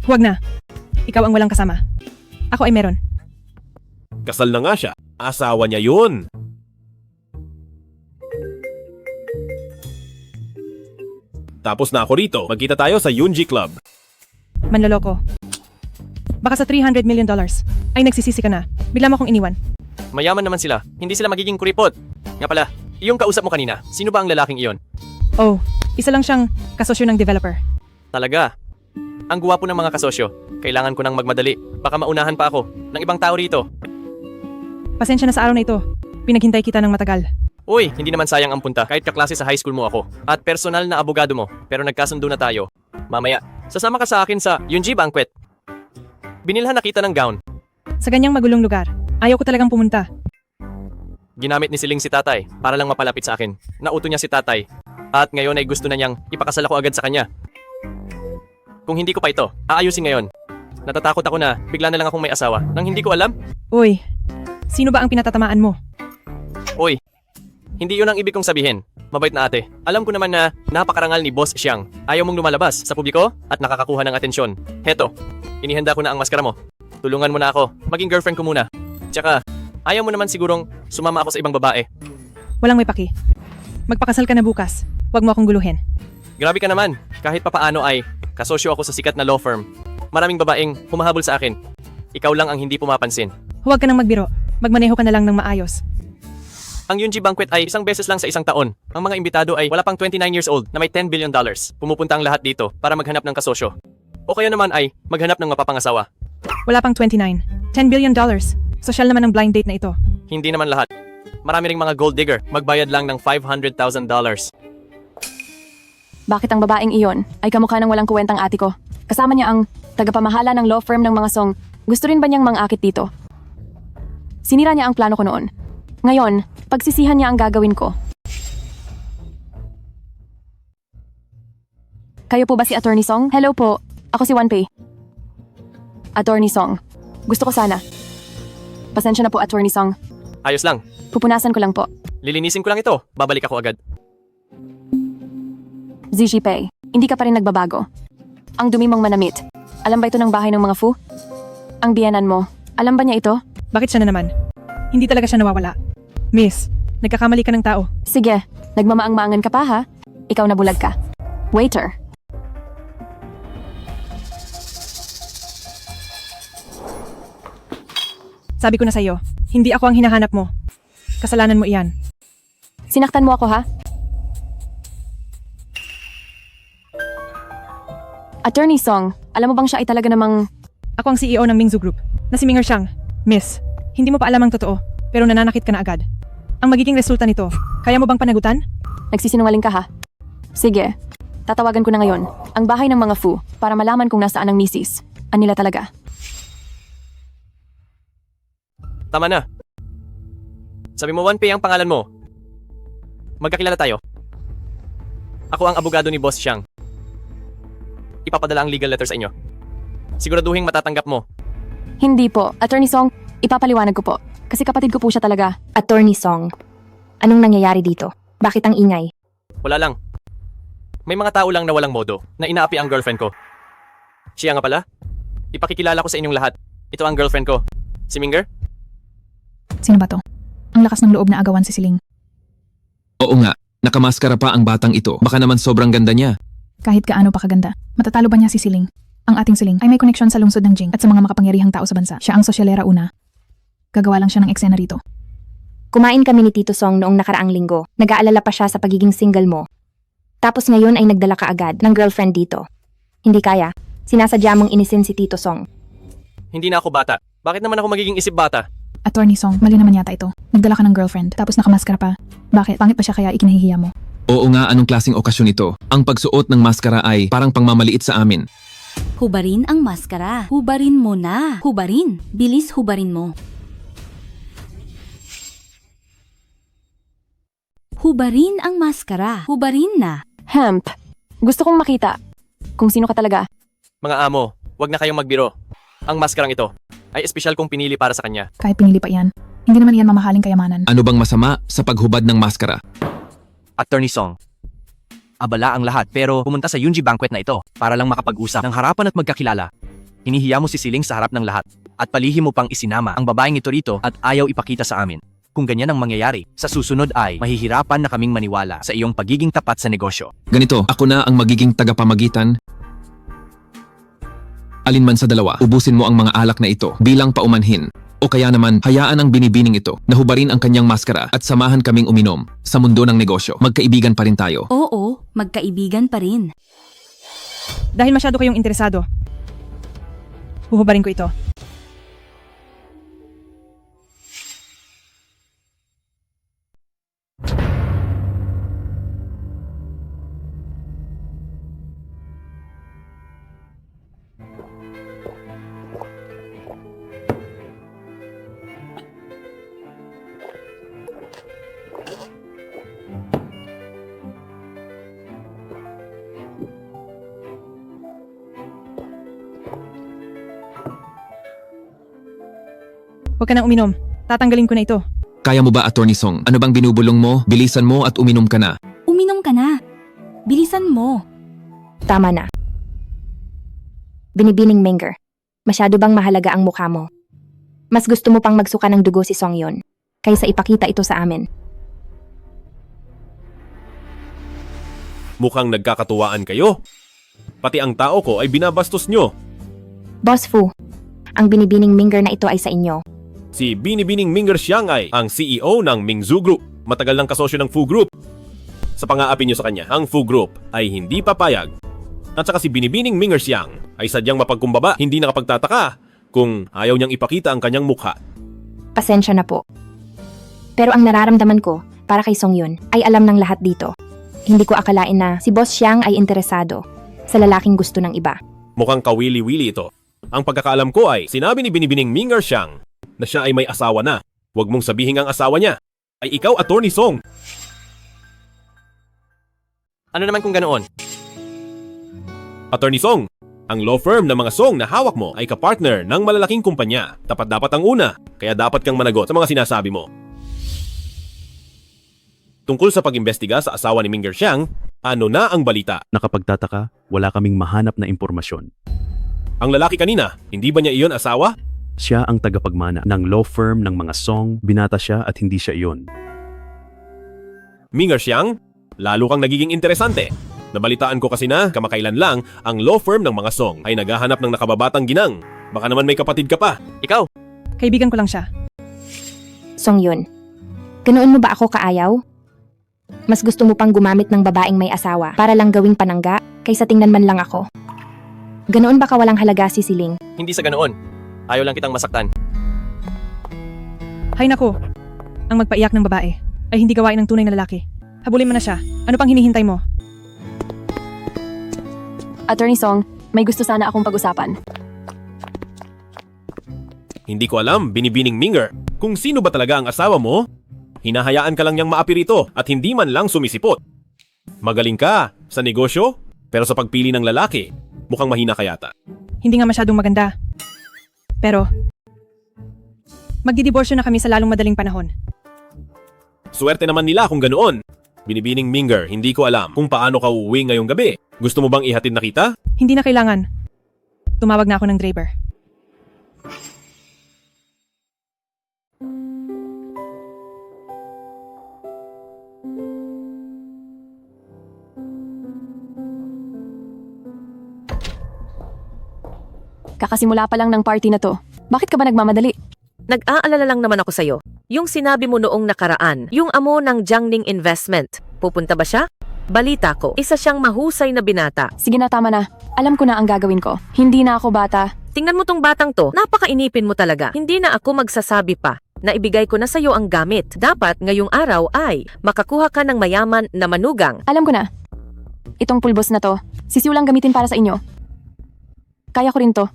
H: Huwag na. Ikaw ang walang kasama. Ako ay meron.
G: Kasal na nga siya. Asawa niya yun. Tapos na ako rito. Magkita tayo sa Yunji Club.
H: Manloloko. Baka sa $300 million ay nagsisisi ka na. Bigla mo akong iniwan.
J: Mayaman naman sila. Hindi sila magiging kuripot. Nga pala, iyong kausap mo kanina, sino ba ang lalaking iyon?
H: Oh, isa lang siyang kasosyo ng developer.
J: Talaga? Ang guwapo ng mga kasosyo. Kailangan ko nang magmadali. Baka maunahan pa ako ng ibang tao rito.
H: Pasensya na sa araw na ito. Pinaghintay kita ng matagal.
J: Uy, hindi naman sayang ang punta. Kahit kaklase sa high school mo ako. At personal na abogado mo. Pero nagkasundo na tayo. Mamaya, sasama ka sa akin sa Yunji Banquet. Binilhan na kita ng gown.
H: Sa ganyang magulong lugar, ayaw ko talagang pumunta.
J: Ginamit ni Siling si tatay para lang mapalapit sa akin. Nauto niya si tatay. At ngayon ay gusto na niyang ipakasal ako agad sa kanya. Kung hindi ko pa ito, aayusin ngayon. Natatakot ako na bigla na lang akong may asawa nang hindi ko alam.
H: Uy, sino ba ang pinatatamaan mo?
J: Uy, hindi yun ang ibig kong sabihin. Mabait na ate. Alam ko naman na napakarangal ni Boss Xiang. Ayaw mong lumalabas sa publiko at nakakakuha ng atensyon. Heto, inihanda ko na ang maskara mo. Tulungan mo na ako. Maging girlfriend ko muna. Tsaka, ayaw mo naman sigurong sumama ako sa ibang babae.
H: Walang may paki. Magpakasal ka na bukas. Huwag mo akong guluhin.
J: Grabe ka naman. Kahit papaano ay kasosyo ako sa sikat na law firm. Maraming babaeng humahabol sa akin. Ikaw lang ang hindi pumapansin.
H: Huwag ka nang magbiro. Magmaneho ka na lang ng maayos.
J: Ang Yunji Banquet ay isang beses lang sa isang taon. Ang mga imbitado ay wala pang 29 years old na may $10 billion. Pumupunta ang lahat dito para maghanap ng kasosyo. O kaya naman ay maghanap ng mapapangasawa.
H: Wala pang 29. $10 billion. Sosyal naman ang blind date na ito.
J: Hindi naman lahat. Marami ring mga gold digger. Magbayad lang ng $500,000.
E: Bakit ang babaeng iyon ay kamukha ng walang kuwentang ate ko? Kasama niya ang tagapamahala ng law firm ng mga song. Gusto rin ba niyang mangakit dito? Sinira niya ang plano ko noon. Ngayon, pagsisihan niya ang gagawin ko. Kayo po ba si Attorney Song? Hello po, ako si Wanpei. Attorney Song, gusto ko sana. Pasensya na po, Attorney Song.
J: Ayos lang.
E: Pupunasan ko lang po.
J: Lilinisin ko lang ito. Babalik ako agad.
E: ZG Pei, hindi ka pa rin nagbabago. Ang dumi mong manamit. Alam ba ito ng bahay ng mga fu? Ang biyanan mo, alam ba niya ito?
H: Bakit siya na naman? Hindi talaga siya nawawala. Miss, nagkakamali ka ng tao.
E: Sige, nagmamaang-maangan ka pa ha? Ikaw na bulag ka. Waiter.
H: Sabi ko na sa'yo, hindi ako ang hinahanap mo. Kasalanan mo iyan.
E: Sinaktan mo ako ha? Attorney Song, alam mo bang siya ay talaga namang...
H: Ako ang CEO ng Mingzu Group, na si Ming Siyang. Miss, hindi mo pa alam ang totoo, pero nananakit ka na agad. Ang magiging resulta nito, kaya mo bang panagutan?
E: Nagsisinungaling ka ha? Sige, tatawagan ko na ngayon ang bahay ng mga fu para malaman kung nasaan ang misis. Anila talaga.
J: Tama na. Sabi mo, Wanpei ang pangalan mo. Magkakilala tayo. Ako ang abogado ni Boss Xiang. Ipapadala ang legal letter sa inyo. Siguraduhin matatanggap mo.
E: Hindi po, Attorney Song, ipapaliwanag ko po. Kasi kapatid ko po siya talaga.
T: Attorney Song, anong nangyayari dito? Bakit ang ingay?
J: Wala lang. May mga tao lang na walang modo na inaapi ang girlfriend ko. Siya nga pala. Ipakikilala ko sa inyong lahat. Ito ang girlfriend ko. Si Minger?
U: Sino ba to? Ang lakas ng loob na agawan si Siling.
V: Oo nga, nakamaskara pa ang batang ito. Baka naman sobrang ganda niya.
U: Kahit gaano pa kaganda, matatalo ba niya si Siling? Ang ating Siling ay may koneksyon sa lungsod ng Jing at sa mga makapangyarihang tao sa bansa. Siya ang sosyalera una. Gagawa lang siya ng eksena rito.
T: Kumain kami ni Tito Song noong nakaraang linggo. Nag-aalala pa siya sa pagiging single mo. Tapos ngayon ay nagdala ka agad ng girlfriend dito. Hindi kaya. Sinasadya mong inisin si Tito Song.
J: Hindi na ako bata. Bakit naman ako magiging isip bata?
U: Attorney Song, mali naman yata ito. Nagdala ka ng girlfriend, tapos nakamaskara pa. Bakit? Pangit pa siya kaya ikinahihiya mo?
V: Oo nga, anong klaseng okasyon ito? Ang pagsuot ng maskara ay parang pangmamaliit sa amin.
W: Hubarin ang maskara. Hubarin mo na. Hubarin. Bilis hubarin mo. Hubarin ang maskara. Hubarin na.
E: Hemp, gusto kong makita kung sino ka talaga.
J: Mga amo, wag na kayong magbiro. Ang maskarang ito ay espesyal kong pinili para sa kanya.
U: Kahit pinili pa iyan, hindi naman iyan mamahaling kayamanan.
V: Ano bang masama sa paghubad ng maskara?
J: Attorney Song, abala ang lahat pero pumunta sa Yunji Banquet na ito para lang makapag-usap ng harapan at magkakilala. Hinihiya mo si Siling sa harap ng lahat at palihim mo pang isinama ang babaeng ito rito at ayaw ipakita sa amin. Kung ganyan ang mangyayari, sa susunod ay mahihirapan na kaming maniwala sa iyong pagiging tapat sa negosyo.
V: Ganito, ako na ang magiging tagapamagitan. Alinman sa dalawa, ubusin mo ang mga alak na ito bilang paumanhin. O kaya naman, hayaan ang binibining ito na hubarin ang kanyang maskara at samahan kaming uminom sa mundo ng negosyo. Magkaibigan pa rin tayo.
W: Oo, magkaibigan pa rin.
H: Dahil masyado kayong interesado, huhubarin ko ito. Huwag ka nang uminom. Tatanggalin ko na ito.
V: Kaya mo ba, Attorney Song? Ano bang binubulong mo? Bilisan mo at uminom ka na.
W: Uminom ka na. Bilisan mo.
T: Tama na. Binibining Minger, masyado bang mahalaga ang mukha mo? Mas gusto mo pang magsuka ng dugo si Song Yun kaysa ipakita ito sa amin.
G: Mukhang nagkakatuwaan kayo. Pati ang tao ko ay binabastos nyo.
T: Boss Fu, ang binibining Minger na ito ay sa inyo.
G: Si Binibining Minger Xiang ay ang CEO ng Mingzhu Group. Matagal ng kasosyo ng Fu Group. Sa pang-aapi nyo sa kanya, ang Fu Group ay hindi papayag. At saka si Binibining Minger Xiang ay sadyang mapagkumbaba, hindi nakapagtataka kung ayaw niyang ipakita ang kanyang mukha.
T: Pasensya na po. Pero ang nararamdaman ko para kay Song Yun ay alam ng lahat dito. Hindi ko akalain na si Boss Xiang ay interesado sa lalaking gusto ng iba.
G: Mukhang kawili-wili ito. Ang pagkakaalam ko ay sinabi ni Binibining Minger Xiang na siya ay may asawa na. Huwag mong sabihin ang asawa niya ay ikaw, Attorney Song.
J: Ano naman kung ganoon?
G: Attorney Song, ang law firm ng mga Song na hawak mo ay kapartner ng malalaking kumpanya. Tapat dapat ang una, kaya dapat kang managot sa mga sinasabi mo. Tungkol sa pag-imbestiga sa asawa ni Minger Xiang, ano na ang balita?
A: Nakapagtataka, wala kaming mahanap na impormasyon.
G: Ang lalaki kanina, hindi ba niya iyon asawa?
A: Siya ang tagapagmana ng law firm ng mga Song, binata siya at hindi siya iyon.
G: Minger Xiang, lalo kang nagiging interesante. Nabalitaan ko kasi na kamakailan lang ang law firm ng mga Song ay naghahanap ng nakababatang ginang. Baka naman may kapatid ka pa.
J: Ikaw?
H: Kaibigan ko lang siya.
T: Song Yun, ganoon mo ba ako kaayaw? Mas gusto mo pang gumamit ng babaeng may asawa para lang gawing panangga kaysa tingnan man lang ako? Ganoon ba kawalang halaga si Siling?
J: Hindi sa ganoon. Ayaw lang kitang masaktan.
H: Hay nako, ang magpaiyak ng babae ay hindi gawain ng tunay na lalaki. Habulin mo na siya. Ano pang hinihintay mo?
E: Attorney Song, may gusto sana akong pag-usapan.
G: Hindi ko alam, Binibining Minger, kung sino ba talaga ang asawa mo. Hinahayaan ka lang niyang maapi rito at hindi man lang sumisipot. Magaling ka sa negosyo, pero sa pagpili ng lalaki, mukhang mahina ka yata.
H: Hindi nga masyadong maganda. Pero, magdidiborsyo na kami sa lalong madaling panahon.
G: Swerte naman nila kung ganoon. Binibining Minger, hindi ko alam kung paano ka uuwi ngayong gabi. Gusto mo bang ihatid na kita?
H: Hindi na kailangan. Tumawag na ako ng Draper.
E: Kakasimula pa lang ng party na to. Bakit ka ba nagmamadali?
O: Nag-aalala lang naman ako sa'yo. Yung sinabi mo noong nakaraan, yung amo ng Jiangning Investment. Pupunta ba siya? Balita ko, isa siyang mahusay na binata.
E: Sige na, tama na. Alam ko na ang gagawin ko. Hindi na ako bata.
O: Tingnan mo tong batang to, napakainipin mo talaga. Hindi na ako magsasabi pa na ibigay ko na sa'yo ang gamit. Dapat ngayong araw ay makakuha ka ng mayaman na manugang.
E: Alam ko na. Itong pulbos na to, sisiw lang gamitin para sa inyo. Kaya ko rin to.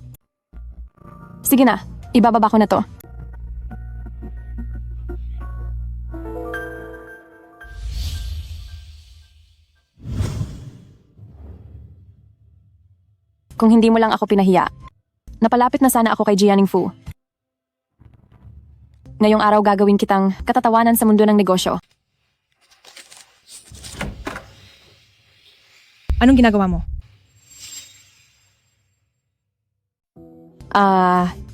E: Sige na, ibababa ko na to. Kung hindi mo lang ako pinahiya, napalapit na sana ako kay Jianing Fu. Ngayong araw gagawin kitang katatawanan sa mundo ng negosyo.
H: Anong ginagawa mo?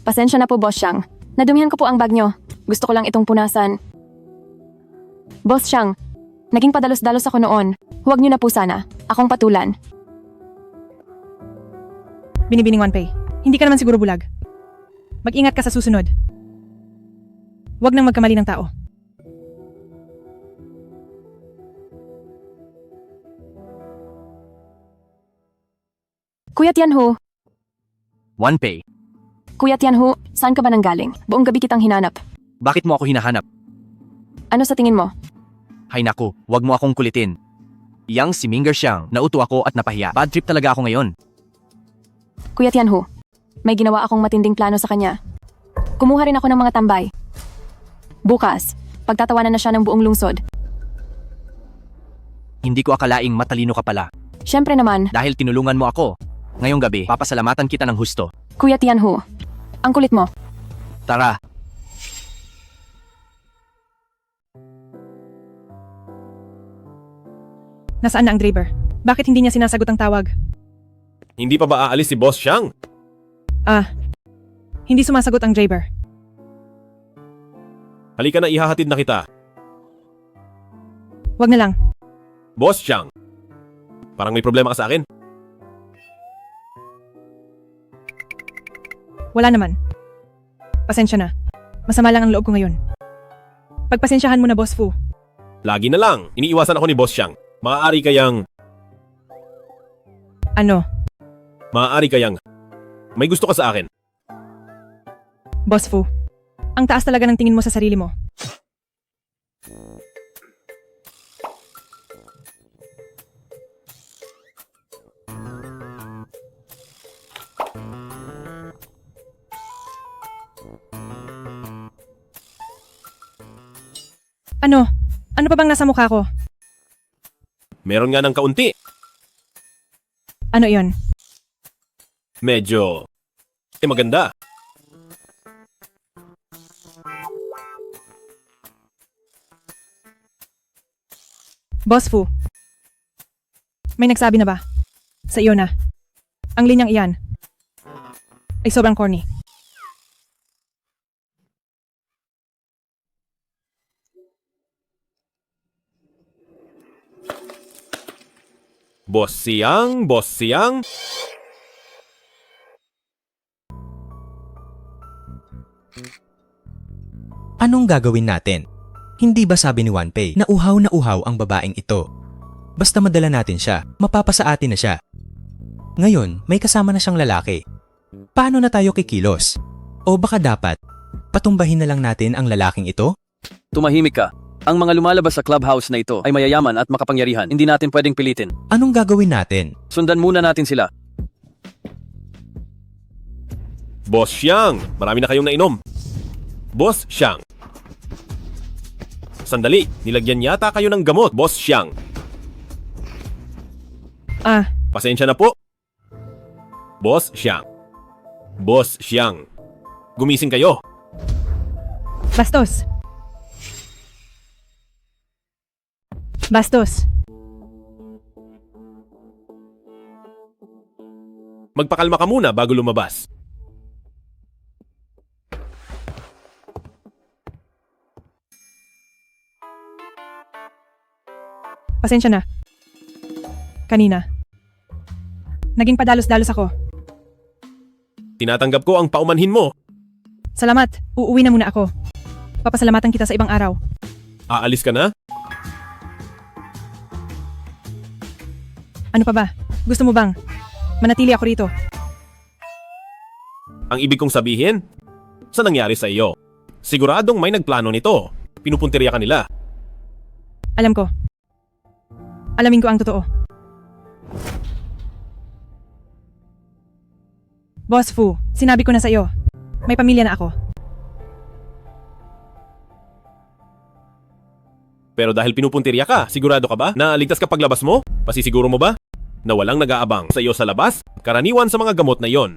E: Pasensya na po, Boss Xiang. Nadumihan ko po ang bag nyo. Gusto ko lang itong punasan. Boss Xiang, naging padalos-dalos ako noon. Huwag nyo na po sana. Akong patulan.
H: Binibining Wanpei, hindi ka naman siguro bulag. Mag-ingat ka sa susunod. Huwag nang magkamali ng tao.
E: Kuya Tianho,
J: OnePay.
E: Kuya Tianho, saan ka ba nanggaling? Buong gabi kitang hinanap.
J: Bakit mo ako hinahanap?
E: Ano sa tingin mo?
J: Hay naku, wag mo akong kulitin. Yang si Minger Xiang, nauto ako at napahiya. Bad trip talaga ako ngayon.
E: Kuya Tianho, may ginawa akong matinding plano sa kanya. Kumuha rin ako ng mga tambay. Bukas, pagtatawanan na siya ng buong lungsod.
J: Hindi ko akalaing matalino ka pala.
E: Siyempre naman,
J: Dahil tinulungan mo ako. Ngayong gabi, papasalamatan kita ng husto.
E: Kuya Tianho, ang kulit mo.
J: Tara.
H: Nasaan na ang driver? Bakit hindi niya sinasagot ang tawag?
G: Hindi pa ba aalis si Boss Xiang?
H: Hindi sumasagot ang driver.
G: Halika na, ihahatid na kita.
H: Wag na lang.
G: Boss Xiang, parang may problema ka sa akin.
H: Wala naman. Pasensya na. Masama lang ang loob ko ngayon. Pagpasensyahan mo na, Boss Fu.
G: Lagi na lang, iniiwasan ako ni Boss Xiang. Maaari kayang may gusto ka sa akin.
H: Boss Fu, ang taas talaga ng tingin mo sa sarili mo. Ano? Ano pa bang nasa mukha ko?
G: Meron nga ng kaunti.
H: Ano yon?
G: Medyo maganda.
H: Boss Fu, may nagsabi na ba? Sa iyo na. Ang linyang iyan ay sobrang corny.
G: Boss Xiang, Boss Xiang.
B: Anong gagawin natin? Hindi ba sabi ni OnePay na uhaw ang babaeng ito? Basta madala natin siya, mapapasa atin na siya. Ngayon, may kasama na siyang lalaki. Paano na tayo kikilos? O baka dapat, patumbahin na lang natin ang lalaking ito?
F: Tumahimik ka. Ang mga lumalabas sa clubhouse na ito ay mayayaman at makapangyarihan. Hindi natin pwedeng pilitin.
B: Anong gagawin natin?
F: Sundan muna natin sila.
G: Boss Xiang, marami na kayong nainom. Boss Xiang. Sandali, nilagyan yata kayo ng gamot, Boss Xiang. Pasensya na po. Boss Xiang. Boss Xiang. Gumising kayo.
H: Bastos. Bastos.
G: Magpakalma ka muna bago lumabas.
H: Pasensya na. Kanina. Naging padalos-dalos ako.
G: Tinatanggap ko ang paumanhin mo.
H: Salamat. Uuwi na muna ako. Papasalamatan kita sa ibang araw.
G: Aalis ka na?
H: Ano pa ba? Gusto mo bang manatili ako rito?
G: Ang ibig kong sabihin? Sa nangyari sa iyo? Siguradong may nagplano nito. Pinupuntirya ka nila.
H: Alam ko. Alamin ko ang totoo. Boss Fu, sinabi ko na sa iyo. May pamilya na ako.
G: Pero dahil pinupuntirya ka, sigurado ka ba na ligtas ka paglabas mo? Pasisiguro mo ba na walang nag-aabang sa iyo sa labas? Karaniwan sa mga gamot na yon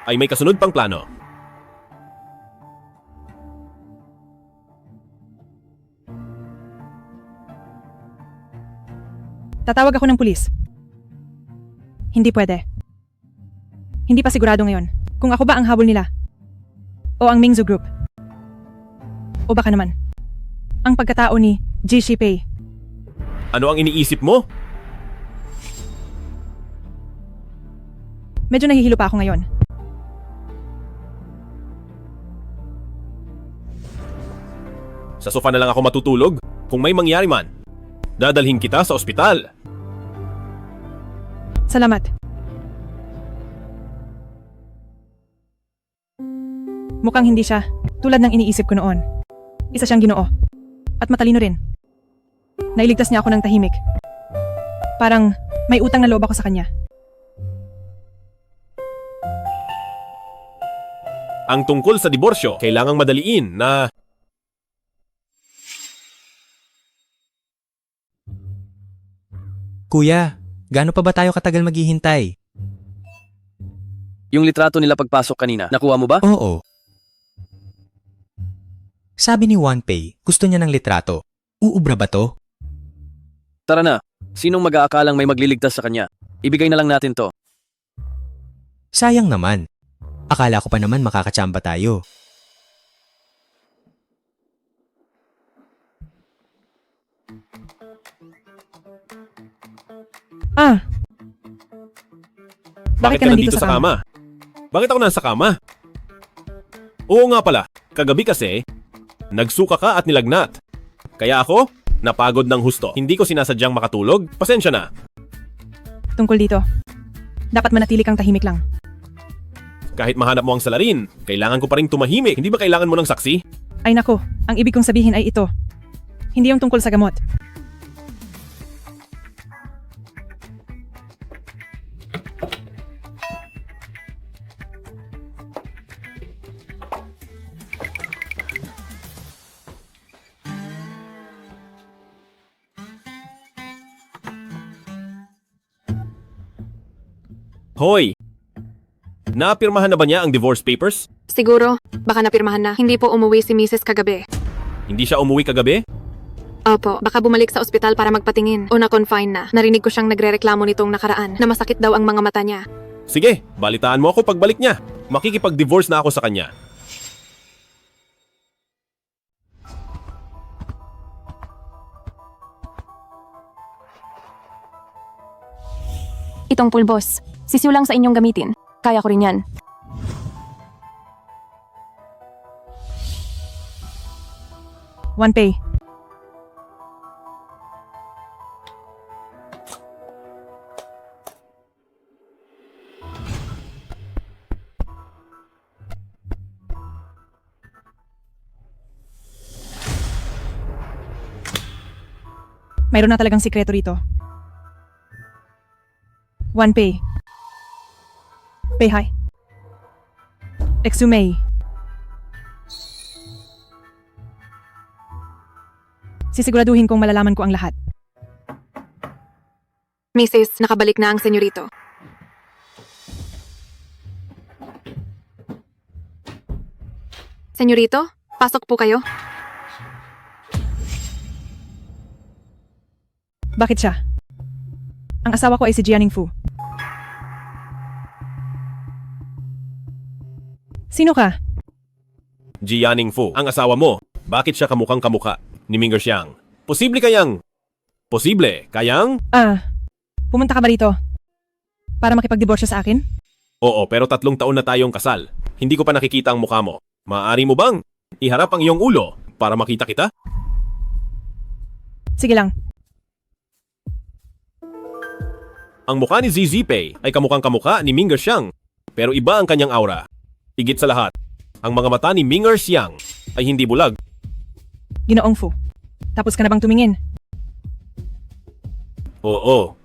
G: ay may kasunod pang plano.
H: Tatawag ako ng pulis. Hindi pwede. Hindi pa sigurado ngayon kung ako ba ang habol nila o ang Mingzu Group. O baka naman ang pagkatao ni Ji Shipei.
G: Ano ang iniisip mo?
H: Medyo nahihilo pa ako ngayon.
G: Sa sofa na lang ako matutulog. Kung may mangyari man, dadalhin kita sa ospital.
H: Salamat. Mukhang hindi siya, tulad ng iniisip ko noon. Isa siyang ginoo. At matalino rin. Nailigtas niya ako ng tahimik. Parang may utang na loob ako sa kanya.
G: Ang tungkol sa diborsyo, kailangang madaliin na
B: Kuya, gaano pa ba tayo katagal maghihintay?
F: Yung litrato nila pagpasok kanina, nakuha mo ba?
B: Oo. Sabi ni Wanpei, gusto niya ng litrato. Uubra ba to?
F: Tara na, sinong mag-aakalang may magliligtas sa kanya? Ibigay na lang natin to.
B: Sayang naman. Akala ko pa naman makakatsamba tayo.
H: Ah! Bakit ka nandito sa kama?
G: Bakit ako nasa kama? Oo nga pala, kagabi kasi, nagsuka ka at nilagnat. Kaya ako, napagod ng husto. Hindi ko sinasadyang makatulog, pasensya na.
H: Tungkol dito, dapat manatili kang tahimik lang.
G: Kahit mahanap mo ang salarin, kailangan ko pa rin tumahimik. Hindi ba kailangan mo ng saksi?
H: Ay nako, ang ibig kong sabihin ay ito. Hindi yung tungkol sa gamot.
G: Hoy! Napirmahan na ba niya ang divorce papers?
E: Siguro, baka napirmahan na. Hindi po umuwi si Mrs. kagabi.
G: Hindi siya umuwi kagabi?
E: Opo, baka bumalik sa ospital para magpatingin o na-confine na. Narinig ko siyang nagrereklamo nitong nakaraan na masakit daw ang mga mata niya.
G: Sige, balitaan mo ako pagbalik niya. Makikipag-divorce na ako sa kanya.
E: Itong pulbos, sisiw lang sa inyong gamitin. Kaya ko rin yan.
H: Wanpei. Mayroon na talagang sikreto rito. Wanpei. Beihai. Exumei. Sisiguraduhin kong malalaman ko ang lahat.
E: Mrs., nakabalik na ang senyorito. Senyorito, pasok po kayo.
H: Bakit siya? Ang asawa ko ay si Jianing Fu. Sino ka?
G: Jianing Fu, ang asawa mo. Bakit siya kamukhang kamukha ni Ming'er Xiang? Posible kayang?
H: Pumunta ka ba rito? Para makipagdiborsyo sa akin?
G: Oo, pero 3 taon na tayong kasal. Hindi ko pa nakikita ang mukha mo. Maaari mo bang iharap ang iyong ulo para makita kita?
H: Sige lang.
G: Ang mukha ni ZZPay ay kamukhang kamukha ni Ming'er Xiang, pero iba ang kanyang aura. Higit sa lahat, ang mga mata ni Ming'er Xiang ay hindi bulag.
H: Ginoong Fu. Tapos ka na bang tumingin?
G: Oo.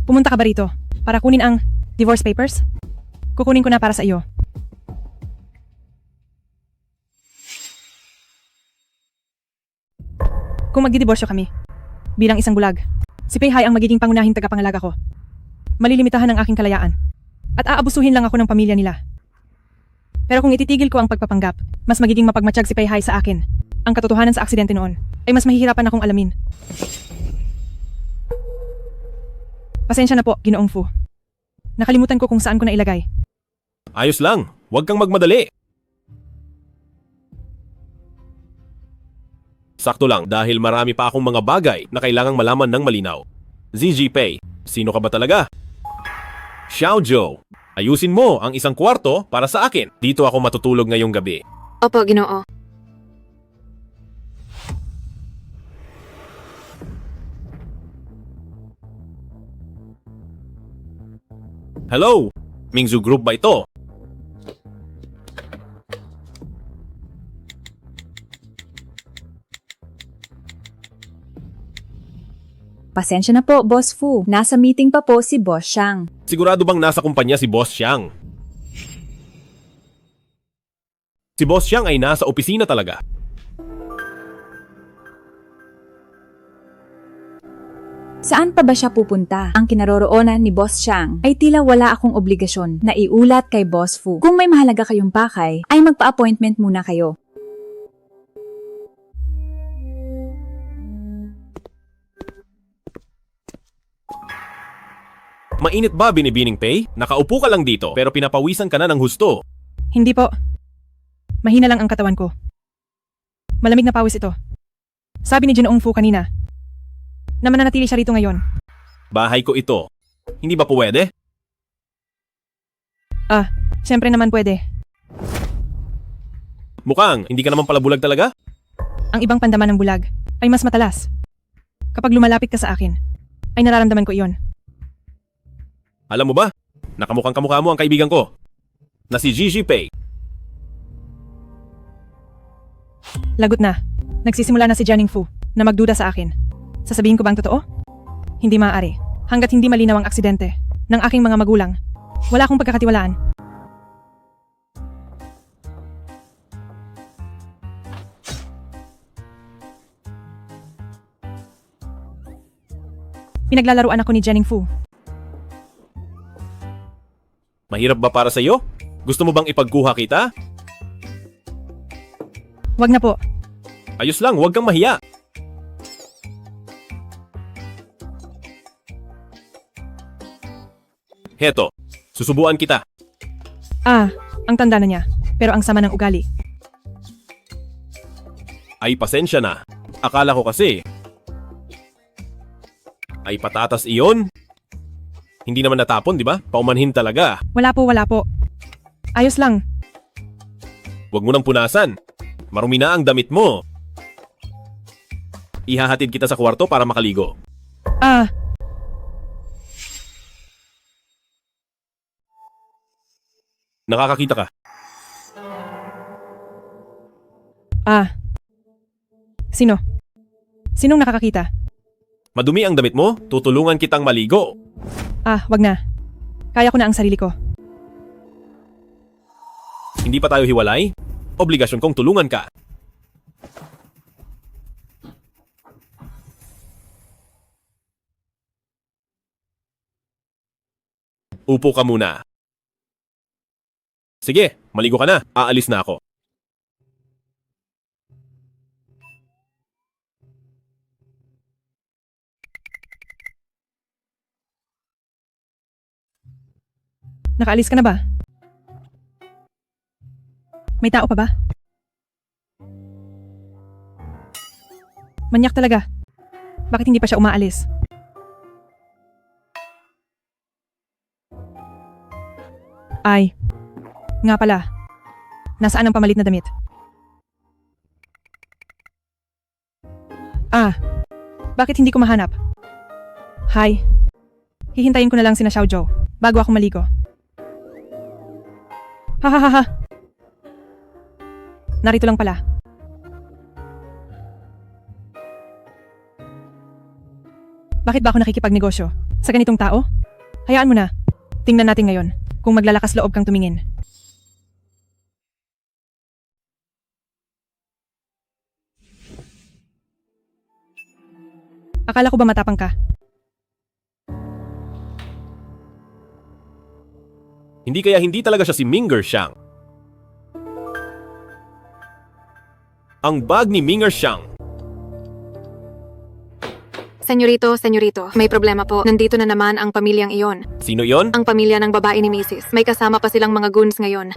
H: Pumunta ka ba rito para kunin ang divorce papers? Kukunin ko na para sa iyo. Kung magdidiborsyo kami, bilang isang bulag, si Peihai ang magiging pangunahing tagapangalaga ko. Malilimitahan ang aking kalayaan. At aabusuhin lang ako ng pamilya nila. Pero kung ititigil ko ang pagpapanggap, mas magiging mapagmatsyag si Peihai sa akin. Ang katotohanan sa aksidente noon ay mas mahihirapan akong alamin. Pasensya na po, Ginoong Fu. Nakalimutan ko kung saan ko na ilagay.
G: Ayos lang, huwag kang magmadali. Sakto lang dahil marami pa akong mga bagay na kailangang malaman ng malinaw. ZZPay, sino ka ba talaga? Xiao Zhou, ayusin mo ang isang kwarto para sa akin. Dito ako matutulog ngayong gabi.
E: Opo, Ginoo.
G: Hello? Mingzhu Group ba ito?
Q: Pasensya na po, Boss Fu. Nasa meeting pa po si Boss Xiang.
G: Sigurado bang nasa kumpanya si Boss Xiang? Si Boss Xiang ay nasa opisina talaga.
Q: Saan pa ba siya pupunta? Ang kinaroroonan ni Boss Xiang ay tila wala akong obligasyon na iulat kay Boss Fu. Kung may mahalaga kayong pakay, ay magpa-appointment muna kayo.
G: Mainit ba, Binibining Pei? Nakaupo ka lang dito pero pinapawisan ka na ng husto.
H: Hindi po. Mahina lang ang katawan ko. Malamig na pawis ito. Sabi ni Jinoong Fu kanina na mananatili siya rito ngayon.
G: Bahay ko ito. Hindi ba pwede?
H: Siyempre naman pwede.
G: Mukhang hindi ka naman pala bulag talaga?
H: Ang ibang pandaman ng bulag ay mas matalas. Kapag lumalapit ka sa akin, ay nararamdaman ko iyon.
G: Alam mo ba, nakamukhang kamukha mo ang kaibigan ko na si Gigi Pei.
H: Lagot na. Nagsisimula na si Jianing Fu na magduda sa akin. Sasabihin ko ba ang totoo? Hindi maaari. Hanggat hindi malinaw ang aksidente ng aking mga magulang, wala akong pagkakatiwalaan. Pinaglalaruan ako ni Jianing Fu.
G: Mahirap ba para sa iyo? Gusto mo bang ipagkuha kita?
H: Wag na po.
G: Ayos lang, huwag kang mahiya. Heto, susubuan kita.
H: Ang tanda na niya, pero ang sama ng ugali.
G: Ay pasensya na. Akala ko kasi ay patatas iyon? Hindi naman natapon, di ba? Paumanhin talaga.
H: Wala po. Ayos lang.
G: Huwag mo nang punasan. Marumi na ang damit mo. Ihahatid kita sa kwarto para makaligo. Nakakakita ka.
H: Sino? Sinong nakakakita?
G: Madumi ang damit mo, tutulungan kitang maligo.
H: Wag na. Kaya ko na ang sarili ko.
G: Hindi pa tayo hiwalay? Obligasyon kong tulungan ka. Upo ka muna. Sige, maligo ka na. Aalis na ako.
H: Nakaalis ka na ba? May tao pa ba? Manyak talaga. Bakit hindi pa siya umaalis? Ay, nga pala. Nasaan ang pamalit na damit? Bakit hindi ko mahanap? Hi. Hihintayin ko na lang sina Xiao Zhou bago ako maligo. Hahaha. Narito lang pala. Bakit ba ako nakikipagnegosyo sa ganitong tao? Hayaan mo na. Tingnan natin ngayon kung maglalakas loob kang tumingin. Akala ko ba matapang ka?
G: Hindi kaya hindi talaga siya si Ming'er Xiang. Ang bag ni Ming'er Xiang.
E: Senyorito, may problema po. Nandito na naman ang pamilyang iyon.
G: Sino yon?
E: Ang pamilya ng babae ni Mrs. May kasama pa silang mga goons ngayon.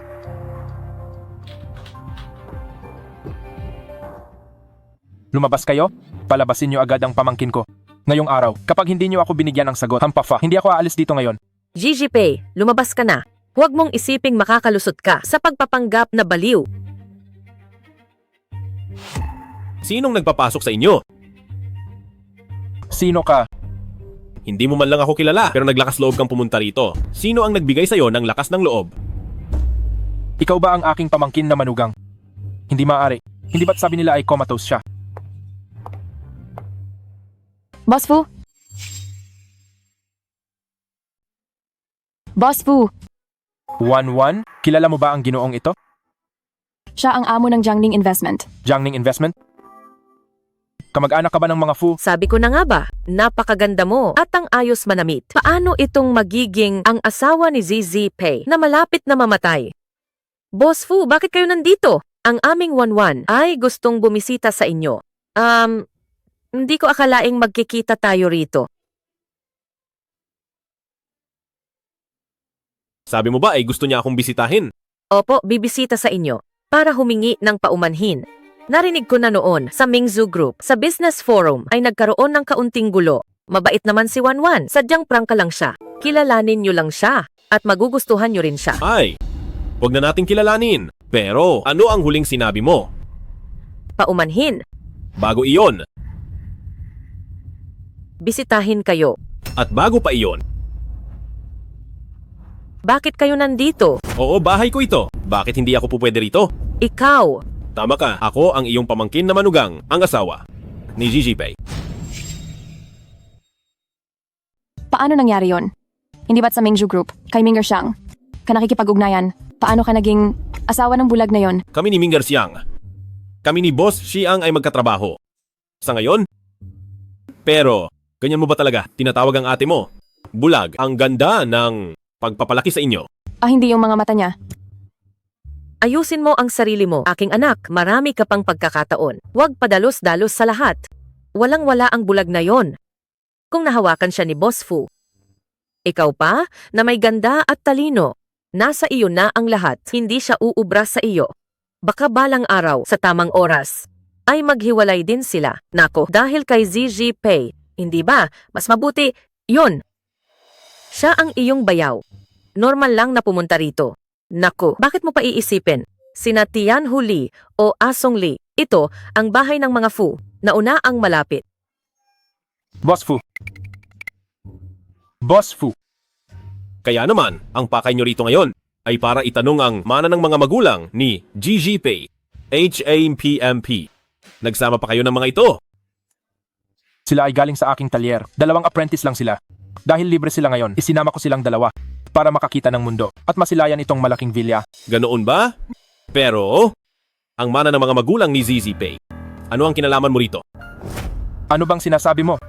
P: Lumabas kayo? Palabasin niyo agad ang pamangkin ko. Ngayong araw, kapag hindi niyo ako binigyan ng sagot, hampafa, hindi ako aalis dito ngayon.
O: Gigi Pei, lumabas ka na. Huwag mong isiping makakalusot ka sa pagpapanggap na baliw.
G: Sinong nagpapasok sa inyo?
P: Sino ka?
G: Hindi mo man lang ako kilala pero naglakas loob kang pumunta rito. Sino ang nagbigay sa'yo ng lakas ng loob?
P: Ikaw ba ang aking pamangkin na manugang? Hindi maaari. Hindi ba't sabi nila ay comatose siya?
E: Boss Fu, Boss Fu,
P: 1-1? Kilala mo ba ang ginoong ito?
E: siya ang amo ng Jiangning Investment.
P: Jiangning Investment? Kamag-anak ka ba ng mga Fu?
O: Sabi ko na nga ba, napakaganda mo at ang ayos manamit. Paano itong magiging ang asawa ni ZZ Pei na malapit na mamatay? Boss Fu, bakit kayo nandito? Ang aming Wanwan ay gustong bumisita sa inyo. Hindi ko akalaing magkikita tayo rito.
G: Sabi mo ba ay gusto niya akong bisitahin?
O: Opo, bibisita sa inyo para humingi ng paumanhin. Narinig ko na noon sa Mingzhu Group, sa business forum ay nagkaroon ng kaunting gulo. Mabait naman si Wanwan, sadyang prangka lang siya. Kilalanin niyo lang siya at magugustuhan niyo rin siya.
G: Ay, huwag na nating kilalanin. Pero ano ang huling sinabi mo?
O: Paumanhin,
G: Bago iyon,
O: bisitahin kayo.
G: at bago pa iyon.
O: Bakit kayo nandito?
G: Oo, bahay ko ito. Bakit hindi ako pupwede rito?
O: Ikaw,
G: Tama ka, ako ang iyong pamangkin na manugang, ang asawa ni ZZ Pei.
E: Paano nangyari yon? Hindi ba't sa Mingzhu Group, kay Ming Xiang, ka nakikipag-ugnayan? Paano ka naging asawa ng bulag na yon?
G: Kami ni Ming Xiang. Kami ni Boss Xiang ay magkatrabaho. Sa ngayon? Pero, ganyan mo ba talaga tinatawag ang ate mo? Bulag, ang ganda ng pagpapalaki sa inyo.
E: Hindi yung mga mata niya.
O: ayusin mo ang sarili mo, aking anak. Marami ka pang pagkakataon. Huwag padalos-dalos sa lahat. Walang-wala ang bulag na yon. Kung nahawakan siya ni Boss Fu. Ikaw pa, na may ganda at talino. Nasa iyo na ang lahat. Hindi siya uubra sa iyo. Baka balang araw, sa tamang oras, ay maghiwalay din sila. Nako, dahil kay ZZ Pei, hindi ba? Mas mabuti, yon. Siya ang iyong bayaw. Normal lang na pumunta rito. Nako, bakit mo pa iisipin? Sina Tian Huli o Asong Li, ito ang bahay ng mga Fu, nauna ang malapit.
P: Boss Fu. Boss Fu.
G: Kaya naman, ang pakay nyo rito ngayon ay para itanong ang mana ng mga magulang ni ZZ Pei, HAPMP. Nagsama pa kayo ng mga ito?
P: Sila ay galing sa aking talyer. 2 apprentice lang sila. Dahil libre sila ngayon, isinama ko silang 2 para makakita ng mundo at masilayan itong malaking villa.
G: Ganoon ba? Pero, ang mana ng mga magulang ni ZZ Pei, ano ang kinalaman mo rito?
P: Ano bang sinasabi mo?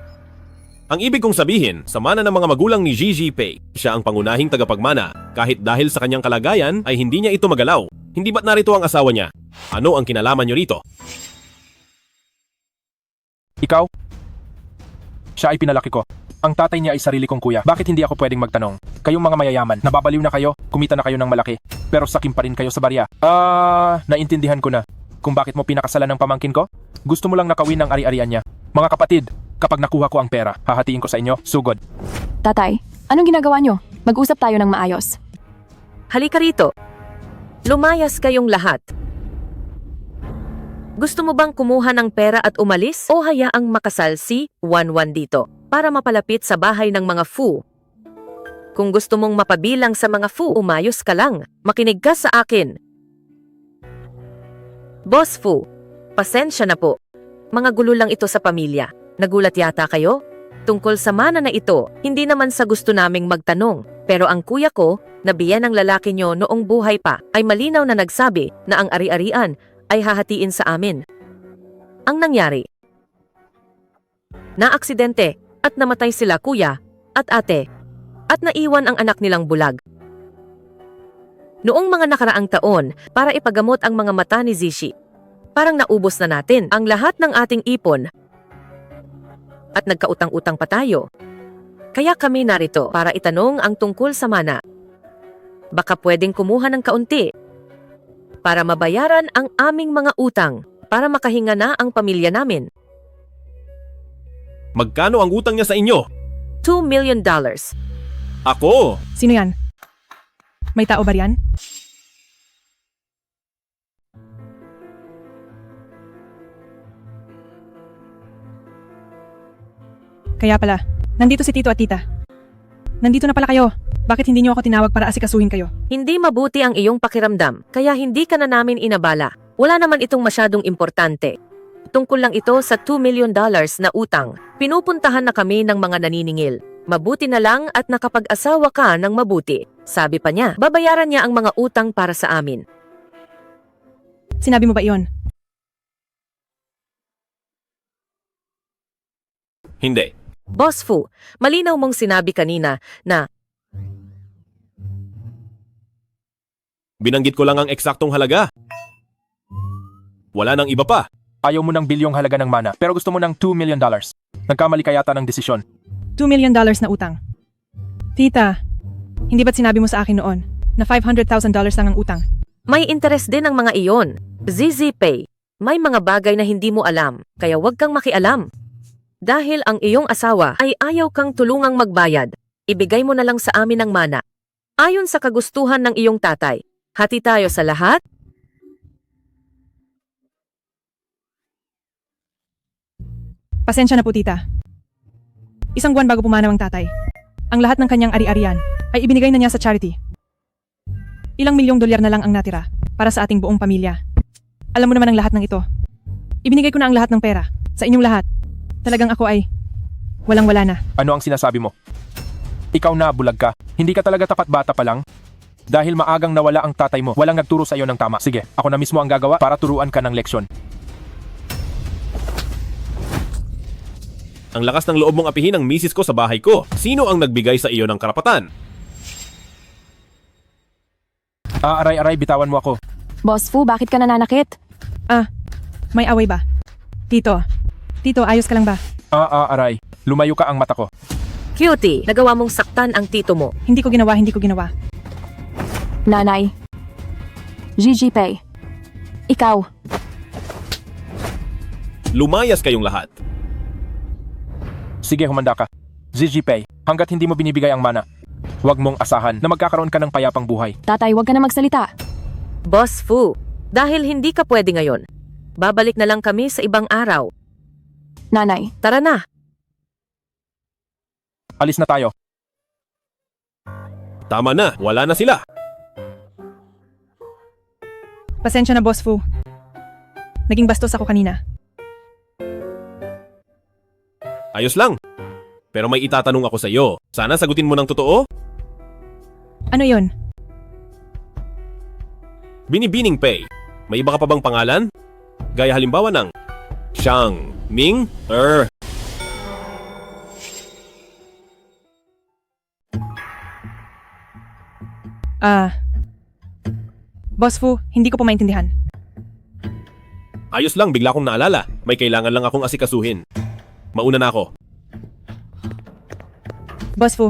G: Ang ibig kong sabihin, sa mana ng mga magulang ni ZZ Pei, siya ang pangunahing tagapagmana. Kahit dahil sa kanyang kalagayan ay hindi niya ito magalaw. Hindi ba't narito ang asawa niya? Ano ang kinalaman niyo rito?
P: Ikaw? Siya ay pinalaki ko. Ang tatay niya ay sarili kong kuya. Bakit hindi ako pwedeng magtanong? Kayong mga mayayaman, nababaliw na kayo, kumita na kayo ng malaki, pero sakim pa rin kayo sa barya. Naintindihan ko na kung bakit mo pinakasalan ng pamangkin ko. Gusto mo lang nakawin ng ari-arian niya. Mga kapatid, kapag nakuha ko ang pera, hahatiin ko sa inyo, sugod.
E: Tatay, anong ginagawa nyo? Mag-usap tayo ng maayos.
O: Halika rito. Lumayas kayong lahat. Gusto mo bang kumuha ng pera at umalis o hayaang makasal si Wanwan dito para mapalapit sa bahay ng mga Fu? Kung gusto mong mapabilang sa mga Fu, umayos ka lang. Makinig ka sa akin. Boss Fu, pasensya na po. Mga gulo lang ito sa pamilya. Nagulat yata kayo? Tungkol sa mana na ito, hindi naman sa gusto naming magtanong. Pero ang kuya ko, na biyan ng lalaki nyo noong buhay pa, ay malinaw na nagsabi na ang ari-arian ay hahatiin sa amin. Ang nangyari, naaksidente at namatay sila kuya at ate at naiwan ang anak nilang bulag. Noong mga nakaraang taon, para ipagamot ang mga mata ni Zishi, parang naubos na natin ang lahat ng ating ipon at nagkautang-utang pa tayo. Kaya kami narito para itanong ang tungkol sa mana. Baka pwedeng kumuha ng kaunti para mabayaran ang aming mga utang para makahinga na ang pamilya namin.
G: Magkano ang utang niya sa inyo?
O: $2 million.
G: Ako!
H: Sino yan? May tao ba riyan? Kaya pala, nandito si Tito at Tita. Nandito na pala kayo. Bakit hindi niyo ako tinawag para asikasuhin kayo?
O: Hindi mabuti ang iyong pakiramdam, kaya hindi ka na namin inabala. Wala naman itong masyadong importante. Tungkol lang ito sa $2 million na utang. Pinupuntahan na kami ng mga naniningil. Mabuti na lang at nakapag-asawa ka ng mabuti. Sabi pa niya, babayaran niya ang mga utang para sa amin.
H: Sinabi mo ba iyon?
G: Hindi.
O: Boss Fu, malinaw mong sinabi kanina na
G: Binanggit ko lang ang eksaktong halaga. Wala nang iba pa.
P: Ayaw mo ng bilyong halaga ng mana, pero gusto mo ng $2 million. Nagkamali ka yata ng desisyon.
H: $2 million na utang. Tita, hindi ba't sinabi mo sa akin noon na $500,000 lang ang utang?
O: may interes din ang mga iyon. ZZPay, may mga bagay na hindi mo alam, kaya huwag kang makialam. Dahil ang iyong asawa ay ayaw kang tulungang magbayad, ibigay mo na lang sa amin ang mana. Ayon sa kagustuhan ng iyong tatay, hati tayo sa lahat?
H: Pasensya na po, tita. Isang buwan bago pumanaw ang tatay, ang lahat ng kanyang ari-arian ay ibinigay na niya sa charity. Ilang milyong dolyar na lang ang natira para sa ating buong pamilya. Alam mo naman ang lahat ng ito. Ibinigay ko na ang lahat ng pera sa inyong lahat. Talagang ako ay walang-wala na.
P: Ano ang sinasabi mo? Ikaw na, bulag ka. Hindi ka talaga tapat bata pa lang? Dahil maagang nawala ang tatay mo, walang nagturo sa iyo ng tama. Sige, ako na mismo ang gagawa para turuan ka ng leksyon.
G: Ang lakas ng loob mong apihin ang misis ko sa bahay ko. Sino ang nagbigay sa iyo ng karapatan?
P: Aray-aray, bitawan mo ako.
E: Boss Fu, bakit ka nananakit?
H: May away ba? Tito, ayos ka lang ba?
P: Aray, lumayo ka ang mata ko.
O: Cutie, nagawa mong saktan ang tito mo.
H: Hindi ko ginawa.
E: Nanay. ZZPay. Ikaw.
G: Lumayas kayong lahat.
P: Sige, humanda ka. ZZPay, hanggat hindi mo binibigay ang mana, huwag mong asahan na magkakaroon ka ng payapang buhay.
E: Tatay, huwag ka na magsalita.
O: Boss Fu, dahil hindi ka pwede ngayon, babalik na lang kami sa ibang araw.
E: Nanay.
O: Tara na.
P: Alis na tayo.
G: Tama na, wala na sila.
H: Pasensya na, Boss Fu. Naging bastos ako kanina.
G: Ayos lang. Pero may itatanong ako sa iyo. Sana sagutin mo ng totoo.
H: Ano yon?
G: Binibining Pay. May iba ka pa bang pangalan? Gaya halimbawa ng Xiang, Ming,
H: Boss Fu, hindi ko po maintindihan.
G: Ayos lang, bigla kong naalala. May kailangan lang akong asikasuhin. Mauna na ako.
H: Boss Fu.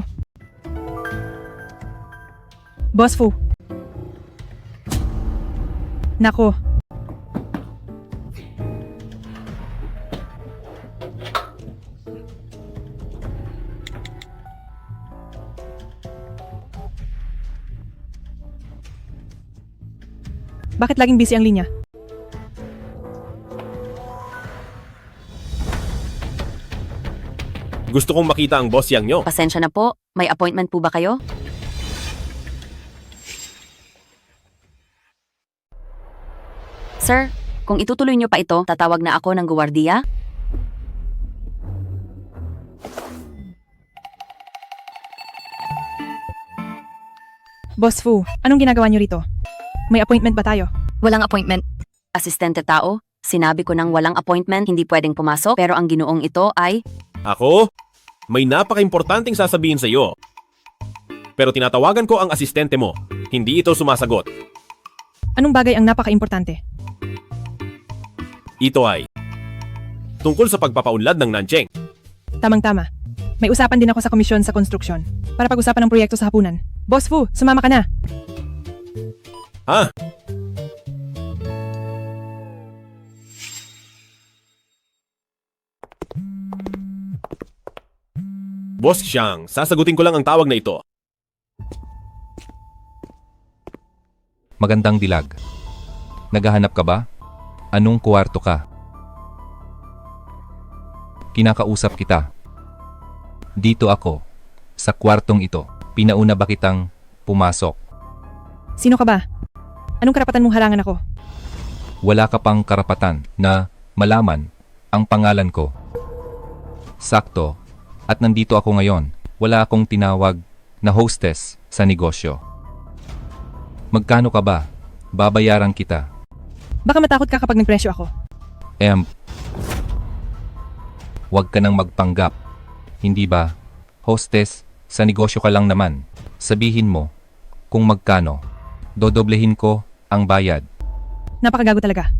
H: Boss Fu. Nako. Bakit laging busy ang linya?
G: Gusto kong makita ang boss yang nyo.
W: Pasensya na po, may appointment po ba kayo? Sir, kung itutuloy niyo pa ito, tatawag na ako ng guwardiya.
H: Boss Fu, anong ginagawa niyo rito? May appointment ba tayo?
W: Walang appointment. Asistente tao, sinabi ko ng walang appointment, hindi pwedeng pumasok, pero ang ginoong ito ay...
G: Ako? May napaka-importanting sasabihin sa iyo. Pero tinatawagan ko ang asistente mo. Hindi ito sumasagot.
H: Anong bagay ang napaka-importante?
G: Ito ay tungkol sa pagpapaunlad ng Nancheng.
H: Tamang-tama. May usapan din ako sa komisyon sa konstruksyon para pag-usapan ng proyekto sa hapunan. Boss Fu, sumama ka na.
G: Ha? Boss Xiang, sasagutin ko lang ang tawag na ito.
R: Magandang dilag. Naghahanap ka ba? Anong kuwarto ka? Kinakausap kita. Dito ako, sa kwartong ito. Pinauna ba kitang pumasok?
H: Sino ka ba? Anong karapatan mong harangan ako?
R: Wala ka pang karapatan na malaman ang pangalan ko. Sakto, at nandito ako ngayon. Wala akong tinawag na hostess sa negosyo. Magkano ka ba? Babayaran kita.
H: Baka matakot ka kapag nagpresyo ako.
R: Huwag ka nang magpanggap. Hindi ba? Hostess, sa negosyo ka lang naman. Sabihin mo kung magkano. Dodoblehin ko ang bayad.
H: Napakagago talaga.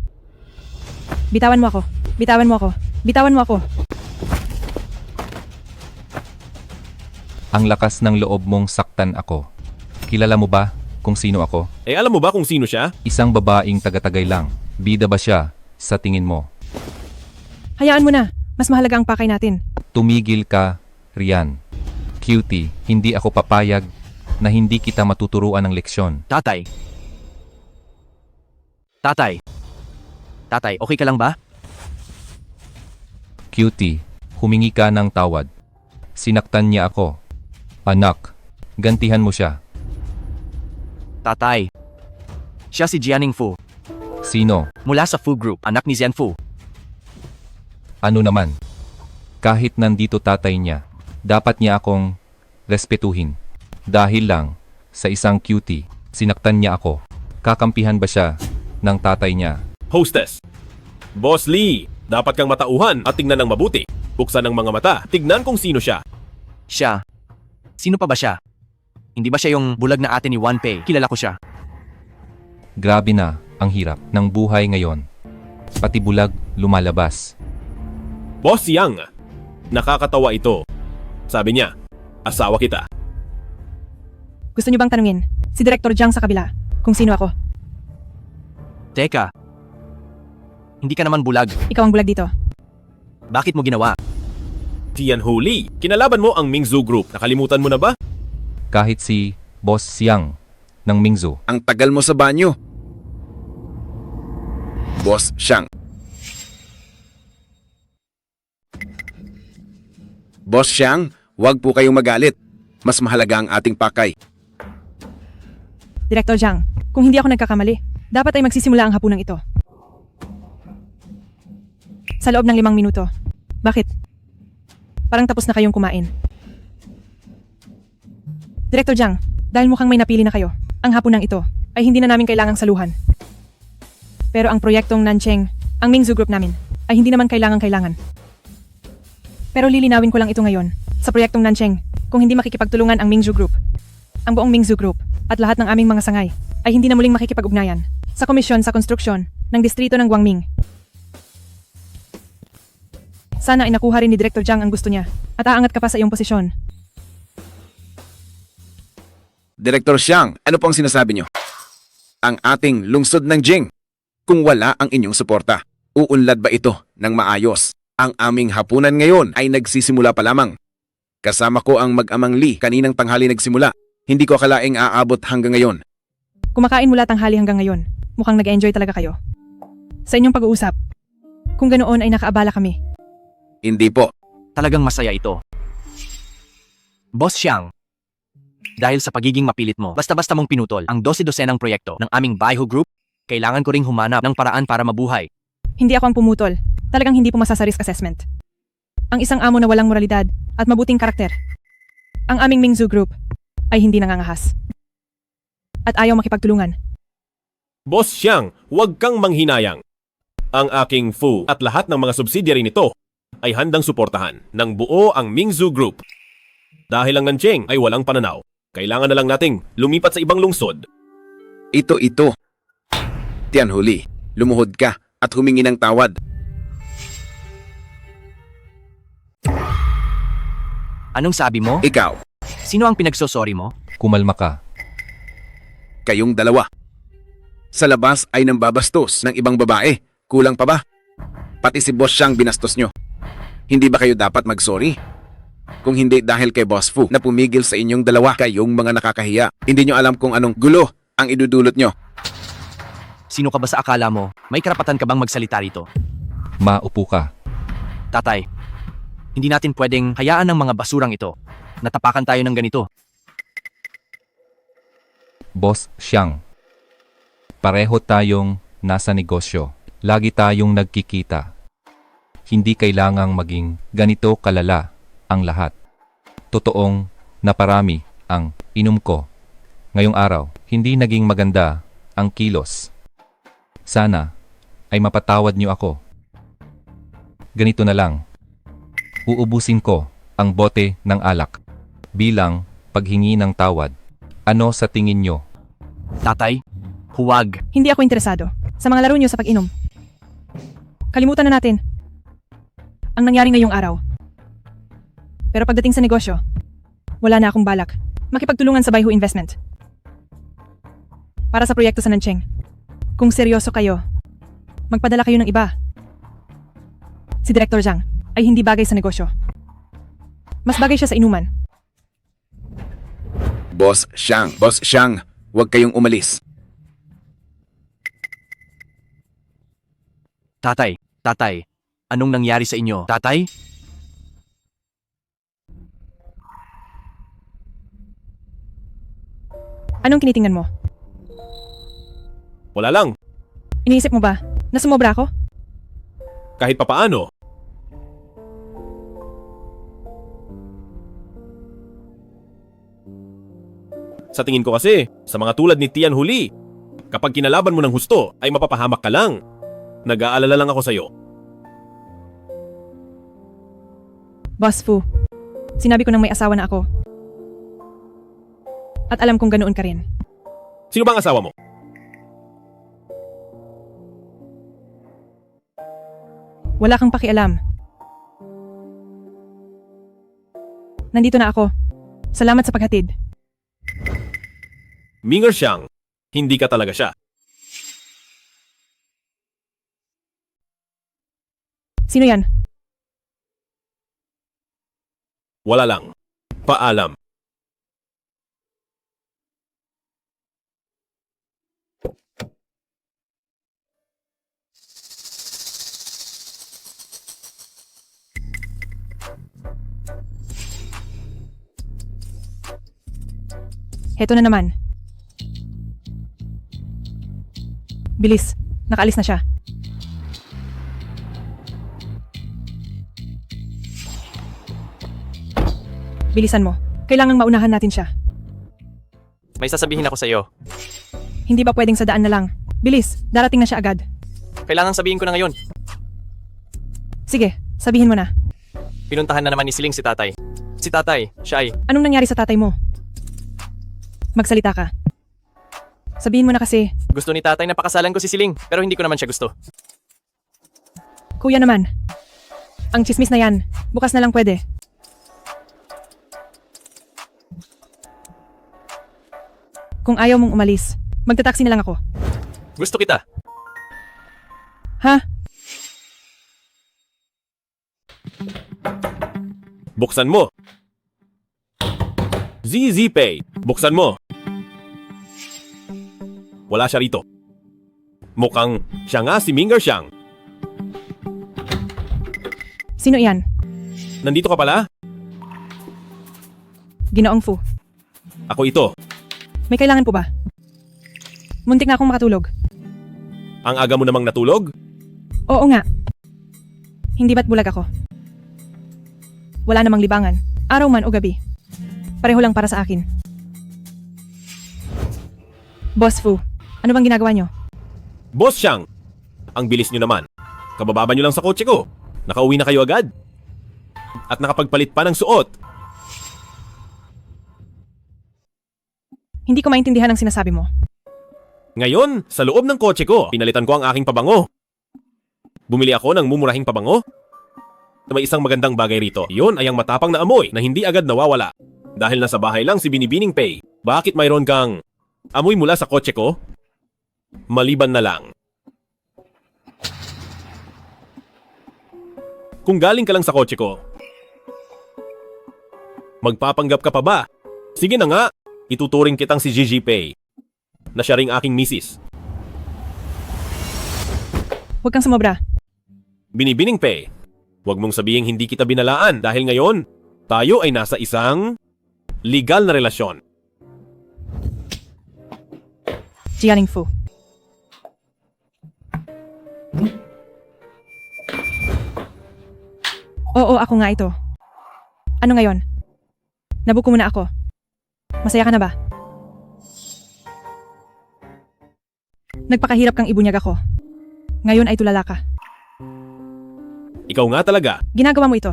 H: Bitawan mo ako. Bitawan mo ako. Bitawan mo ako.
R: Ang lakas ng loob mong saktan ako. Kilala mo ba kung sino ako?
G: Alam mo ba kung sino siya?
R: Isang babaeng taga-Tagay lang. Bida ba siya sa tingin mo?
H: Hayaan mo na. Mas mahalaga ang pakay natin.
R: Tumigil ka, Rian. Cutie, hindi ako papayag na hindi kita matuturuan ng leksyon.
J: Tatay. Tatay. Tatay, okay ka lang ba?
R: Cutie, humingi ka ng tawad. Sinaktan niya ako. Anak, gantihan mo siya.
J: Tatay. Siya si Jianing Fu.
R: Sino?
J: Mula sa Fu Group, anak ni Zen Fu.
R: Ano naman? Kahit nandito tatay niya, dapat niya akong respetuhin. Dahil lang sa isang cutie, sinaktan niya ako. Kakampihan ba siya ng tatay niya?
G: Hostess. Boss Lee, dapat kang matauhan at tingnan ng mabuti. Buksan ang mga mata, tignan kung sino siya.
J: Siya? Sino pa ba siya? Hindi ba siya yung bulag na ate ni Wanpei? Kilala ko siya.
R: Grabe na ang hirap ng buhay ngayon. Pati bulag lumalabas.
G: Boss Yang, nakakatawa ito. Sabi niya, asawa kita.
H: Gusto niyo bang tanungin si Director Jiang sa kabila kung sino ako?
J: Teka. Hindi ka naman bulag.
H: Ikaw ang bulag dito.
J: Bakit mo ginawa?
G: Tianhu Lee, kinalaban mo ang Mingzu Group. Nakalimutan mo na ba?
R: Kahit si Boss Yang ng Mingzu.
C: Ang tagal mo sa banyo. Boss Xiang. Boss Xiang, huwag po kayong magalit. Mas mahalaga ang ating pakay.
H: Director Jiang, kung hindi ako nagkakamali, dapat ay magsisimula ang hapunang ito. Sa loob ng 5 minuto. Bakit? Parang tapos na kayong kumain. Director Jiang, dahil mukhang may napili na kayo, ang hapunang ito ay hindi na namin kailangang saluhan. Pero ang proyektong Nancheng, ang Mingzu Group namin, ay hindi naman kailangan. Pero lilinawin ko lang ito ngayon. Sa proyektong Nancheng, kung hindi makikipagtulungan ang Mingzu Group, ang buong Mingzu Group, at lahat ng aming mga sangay, ay hindi na muling makikipag-ugnayan sa komisyon sa konstruksyon ng distrito ng Guangming. Sana ay nakuha rin ni Director Jiang ang gusto niya at aangat ka pa sa iyong posisyon.
C: Director Xiang, ano pong sinasabi nyo? Ang ating lungsod ng Jing. Kung wala ang inyong suporta, uunlad ba ito ng maayos? Ang aming hapunan ngayon ay nagsisimula pa lamang. Kasama ko ang mag-amang Lee kaninang tanghali nagsimula. Hindi ko akalaing aabot hanggang ngayon.
H: Kumakain mula tanghali hanggang ngayon. Mukhang nag-enjoy talaga kayo. Sa inyong pag-uusap. Kung ganoon ay nakaabala kami.
C: Hindi po.
J: Talagang masaya ito. Boss Xiang, dahil sa pagiging mapilit mo, basta-basta mong pinutol ang 12-dosenang proyekto ng aming Baihu Group, kailangan ko ring humanap ng paraan para mabuhay.
H: Hindi ako ang pumutol. Talagang hindi pumasa sa risk assessment. Ang isang amo na walang moralidad at mabuting karakter. Ang aming Mingzu Group ay hindi nangangahas. At ayaw makipagtulungan.
G: Boss Xiang, huwag kang manghinayang. Ang aking Fu at lahat ng mga subsidiary nito ay handang suportahan ng buo ang Mingzu Group. Dahil ang Nancheng ay walang pananaw, kailangan na lang nating lumipat sa ibang lungsod.
C: Ito. Tianhu Lee, lumuhod ka at humingi ng tawad.
J: Anong sabi mo?
C: Ikaw.
J: Sino ang pinagsosorry mo?
R: Kumalma ka.
C: Kayong dalawa. Sa labas ay nambabastos ng ibang babae. Kulang pa ba? Pati si Boss Xiang binastos nyo. Hindi ba kayo dapat mag-sorry? Kung hindi dahil kay Boss Fu na pumigil sa inyong dalawa, kayong mga nakakahiya. Hindi nyo alam kung anong gulo ang idudulot nyo.
J: Sino ka ba sa akala mo? May karapatan ka bang magsalita rito?
R: Maupo ka.
J: Tatay, hindi natin pwedeng hayaan ng mga basurang ito. Natapakan tayo ng ganito.
R: Boss Xiang, pareho tayong nasa negosyo. Lagi tayong nagkikita. Hindi kailangang maging ganito kalala ang lahat. Totoong naparami ang inom ko. Ngayong araw, hindi naging maganda ang kilos. Sana ay mapatawad niyo ako. Ganito na lang. Uubusin ko ang bote ng alak bilang paghingi ng tawad. Ano sa tingin niyo?
J: Tatay, huwag.
H: Hindi ako interesado sa mga laro niyo sa pag-inom. Kalimutan na natin ang nangyari ngayong araw. Pero pagdating sa negosyo, wala na akong balak makipagtulungan sa Baihu Investment. Para sa proyekto sa Nancheng, kung seryoso kayo, magpadala kayo ng iba. Si Director Zhang ay hindi bagay sa negosyo. Mas bagay siya sa inuman.
C: Boss Xiang, huwag kayong umalis.
J: Tatay, anong nangyari sa inyo? Tatay?
H: Anong kinitingnan mo?
G: Wala lang.
H: Iniisip mo ba na sumobra ako?
G: Kahit papaano. Sa tingin ko kasi, sa mga tulad ni Tian Huli, kapag kinalaban mo ng husto, ay mapapahamak ka lang. Nag-aalala lang ako sa'yo.
H: Boss Fu, sinabi ko nang may asawa na ako. At alam kong ganoon ka rin.
G: Sino bang asawa mo?
H: Wala kang pakialam. Nandito na ako. Salamat sa paghatid.
G: Minger Xiang, hindi ka talaga siya.
H: Sino yan?
G: Wala lang. Paalam.
H: Heto na naman. Bilis, nakaalis na siya. Bilisan mo. Kailangang maunahan natin siya.
J: May sasabihin ako sa iyo.
H: Hindi ba pwedeng sa daan na lang? Bilis, darating na siya agad.
J: Kailangan sabihin ko na ngayon.
H: Sige, sabihin mo na.
J: Pinuntahan na naman ni Siling si tatay. Si tatay, siya ay...
H: Anong nangyari sa tatay mo? Magsalita ka. Sabihin mo na kasi.
J: Gusto ni tatay na pakasalan ko si Siling, pero hindi ko naman siya gusto.
H: Kuya naman. Ang chismis na yan, bukas na lang pwede. Kung ayaw mong umalis, magtataksi na lang ako.
J: Gusto kita.
H: Ha?
G: Buksan mo. ZZ Pay, buksan mo. Wala siya rito. Mukhang siya nga si Minger Xiang.
H: Sino iyan?
G: Nandito ka pala?
H: Ginoong Fu.
G: Ako ito.
H: May kailangan po ba? Muntik na akong makatulog.
G: Ang aga mo namang natulog?
H: Oo nga. Hindi ba't bulag ako? Wala namang libangan, araw man o gabi. Pareho lang para sa akin. Boss Fu, ano bang ginagawa nyo?
G: Boss Xiang! Ang bilis nyo naman. Kabababa nyo lang sa kotse ko. Nakauwi na kayo agad. At nakapagpalit pa ng suot.
H: Hindi ko maintindihan ang sinasabi mo.
G: Ngayon, sa loob ng kotse ko, pinalitan ko ang aking pabango. Bumili ako ng mumurahing pabango. May isang magandang bagay rito. Yun ay ang matapang na amoy na hindi agad nawawala. Dahil nasa bahay lang si Binibining Pei. Bakit mayroon kang amoy mula sa kotse ko? Maliban na lang. Kung galing ka lang sa kotse ko, magpapanggap ka pa ba? Sige na nga, ituturing kitang si Gigi Pei na siya ring aking misis.
H: Huwag kang sumobra.
G: Binibining Pei, huwag mong sabihing hindi kita binalaan dahil ngayon, tayo ay nasa isang legal na relasyon.
H: Jianing Fu. Oo, ako nga ito. Ano ngayon? Nabuko mo na ako. Masaya ka na ba? Nagpakahirap kang ibunyag ako. Ngayon ay tulala ka.
G: Ikaw nga talaga.
H: Ginagawa mo ito.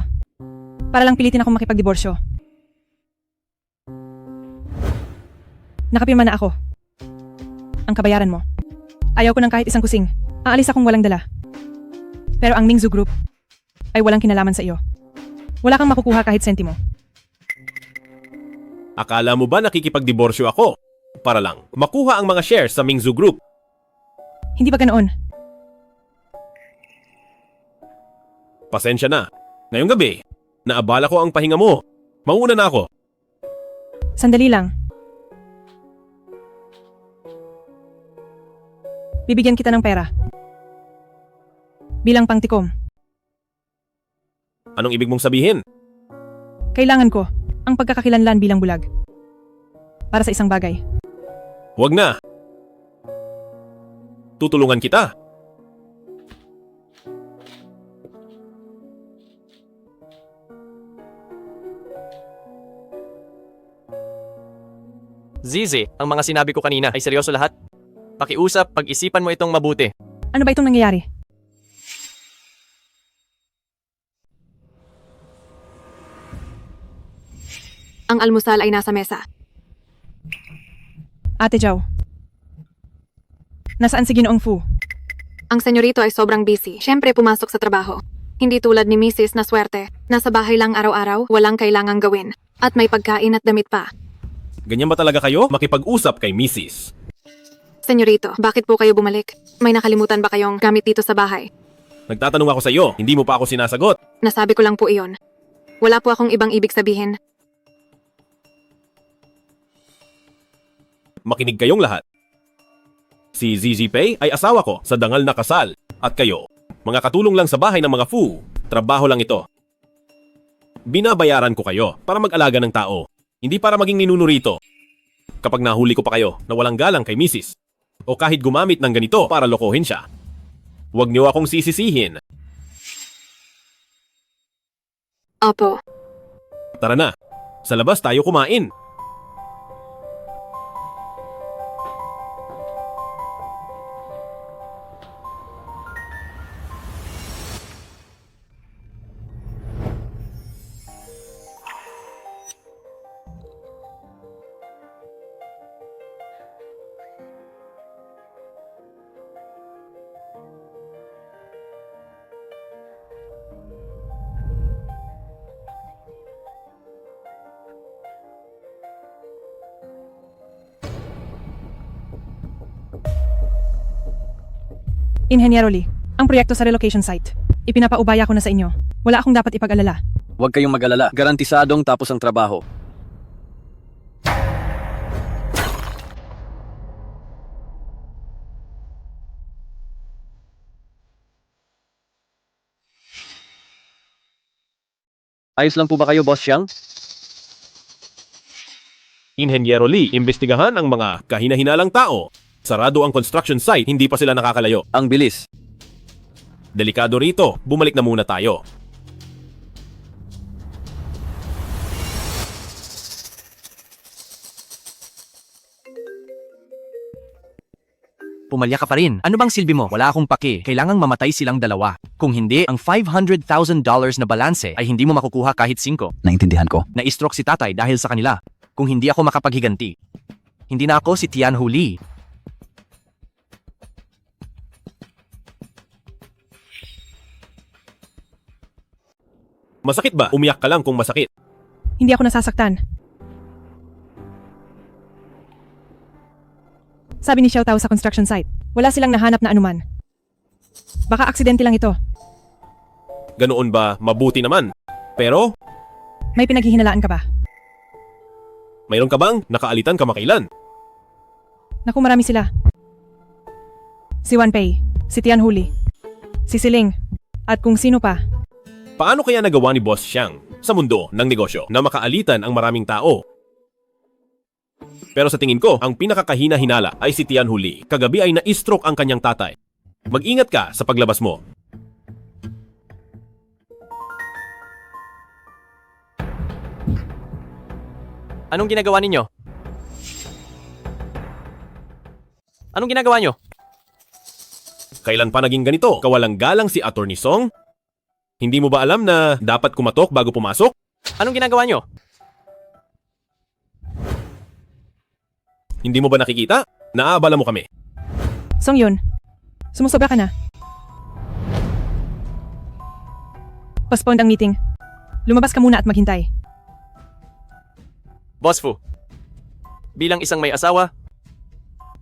H: Para lang pilitin akong makipagdiborsyo. Nakapirma na ako. Ang kabayaran mo. Ayaw ko ng kahit isang kusing. Aalis akong walang dala. Pero ang Mingzu Group ay walang kinalaman sa iyo. Wala kang makukuha kahit sentimo.
G: Akala mo ba nakikipagdiborsyo ako? Para lang makuha ang mga shares sa Mingzu Group.
H: Hindi ba ganoon?
G: Pasensya na. Ngayong gabi, naabala ko ang pahinga mo. Mauna na ako.
H: Sandali lang. Bibigyan kita ng pera. Bilang pangtikom.
G: Anong ibig mong sabihin?
H: Kailangan ko ang pagkakakilanlan bilang bulag. Para sa isang bagay.
G: Huwag na. Tutulungan kita.
J: Zizi, ang mga sinabi ko kanina ay seryoso lahat? Pakiusap, pag-isipan mo itong mabuti.
H: Ano ba itong nangyayari?
E: Ang almusal ay nasa mesa.
H: Ate Zhao. Nasaan si Ginoong Fu?
E: Ang senyorito ay sobrang busy. Siyempre pumasok sa trabaho. Hindi tulad ni Mrs. na swerte. Nasa bahay lang araw-araw, walang kailangang gawin. At may pagkain at damit pa.
G: Ganyan ba talaga kayo makipag-usap kay Mrs.?
E: Senyorito, bakit po kayo bumalik? May nakalimutan ba kayong gamit dito sa bahay?
G: Nagtatanong ako sa iyo, hindi mo pa ako sinasagot.
E: Nasabi ko lang po iyon. Wala po akong ibang ibig sabihin.
G: Makinig kayong lahat. Si ZZ Pei ay asawa ko sa dangal na kasal. At kayo, mga katulong lang sa bahay ng mga Fu, trabaho lang ito. Binabayaran ko kayo para mag-alaga ng tao, hindi para maging ninuno rito. Kapag nahuli ko pa kayo na walang galang kay Mrs. o kahit gumamit ng ganito para lokohin siya, huwag niyo akong sisisihin.
E: Opo.
G: Tara na, sa labas tayo kumain.
H: Inhenyero Lee, ang proyekto sa relocation site. Ipinapaubaya ko na sa inyo. Wala akong dapat ipag-alala.
F: Huwag kayong mag-alala. Garantisadong tapos ang trabaho. Ayos lang po ba kayo, Boss Xiang?
G: Inhenyero Lee, imbestigahan ang mga kahina-hinalang tao. Sarado ang construction site, hindi pa sila nakakalayo.
F: Ang bilis.
G: Delikado rito, bumalik na muna tayo.
J: Pumalya ka pa rin. Ano bang silbi mo? Wala akong paki. Kailangang mamatay silang dalawa. Kung hindi, ang $500,000 na balanse ay hindi mo makukuha kahit 5.
I: Naintindihan ko.
J: Na-stroke si tatay dahil sa kanila. Kung hindi ako makapaghiganti. Hindi na ako si Tianhu Lee.
G: Masakit ba? Umiyak ka lang kung masakit.
H: Hindi ako nasasaktan. Sabi ni Xiao Tao sa construction site, wala silang nahanap na anuman. Baka aksidente lang ito.
G: Ganoon ba? Mabuti naman. Pero,
H: May pinaghihinalaan ka ba?
G: mayroon ka bang nakaalitan kamakailan?
H: Naku, marami sila. Si Wanpei, si Tianhu Lee, si Siling, at kung sino pa.
G: Paano kaya nagawa ni Boss Xiang sa mundo ng negosyo na makaalitan ang maraming tao? Pero sa tingin ko, ang pinakakahina-hinala ay si Tianhu Lee. Kagabi ay na-stroke ang kanyang tatay. Mag-ingat ka sa paglabas mo.
J: Anong ginagawa ninyo?
F: Anong ginagawa nyo?
G: Kailan pa naging ganito? Kawalang galang si Attorney Song? Hindi mo ba alam na dapat kumatok bago pumasok?
F: Anong ginagawa nyo?
G: Hindi mo ba nakikita? Naaabala mo kami.
H: Song Yun, sumusobra ka na. Postponed ang meeting. Lumabas ka muna at maghintay.
F: Boss Fu, bilang isang may asawa,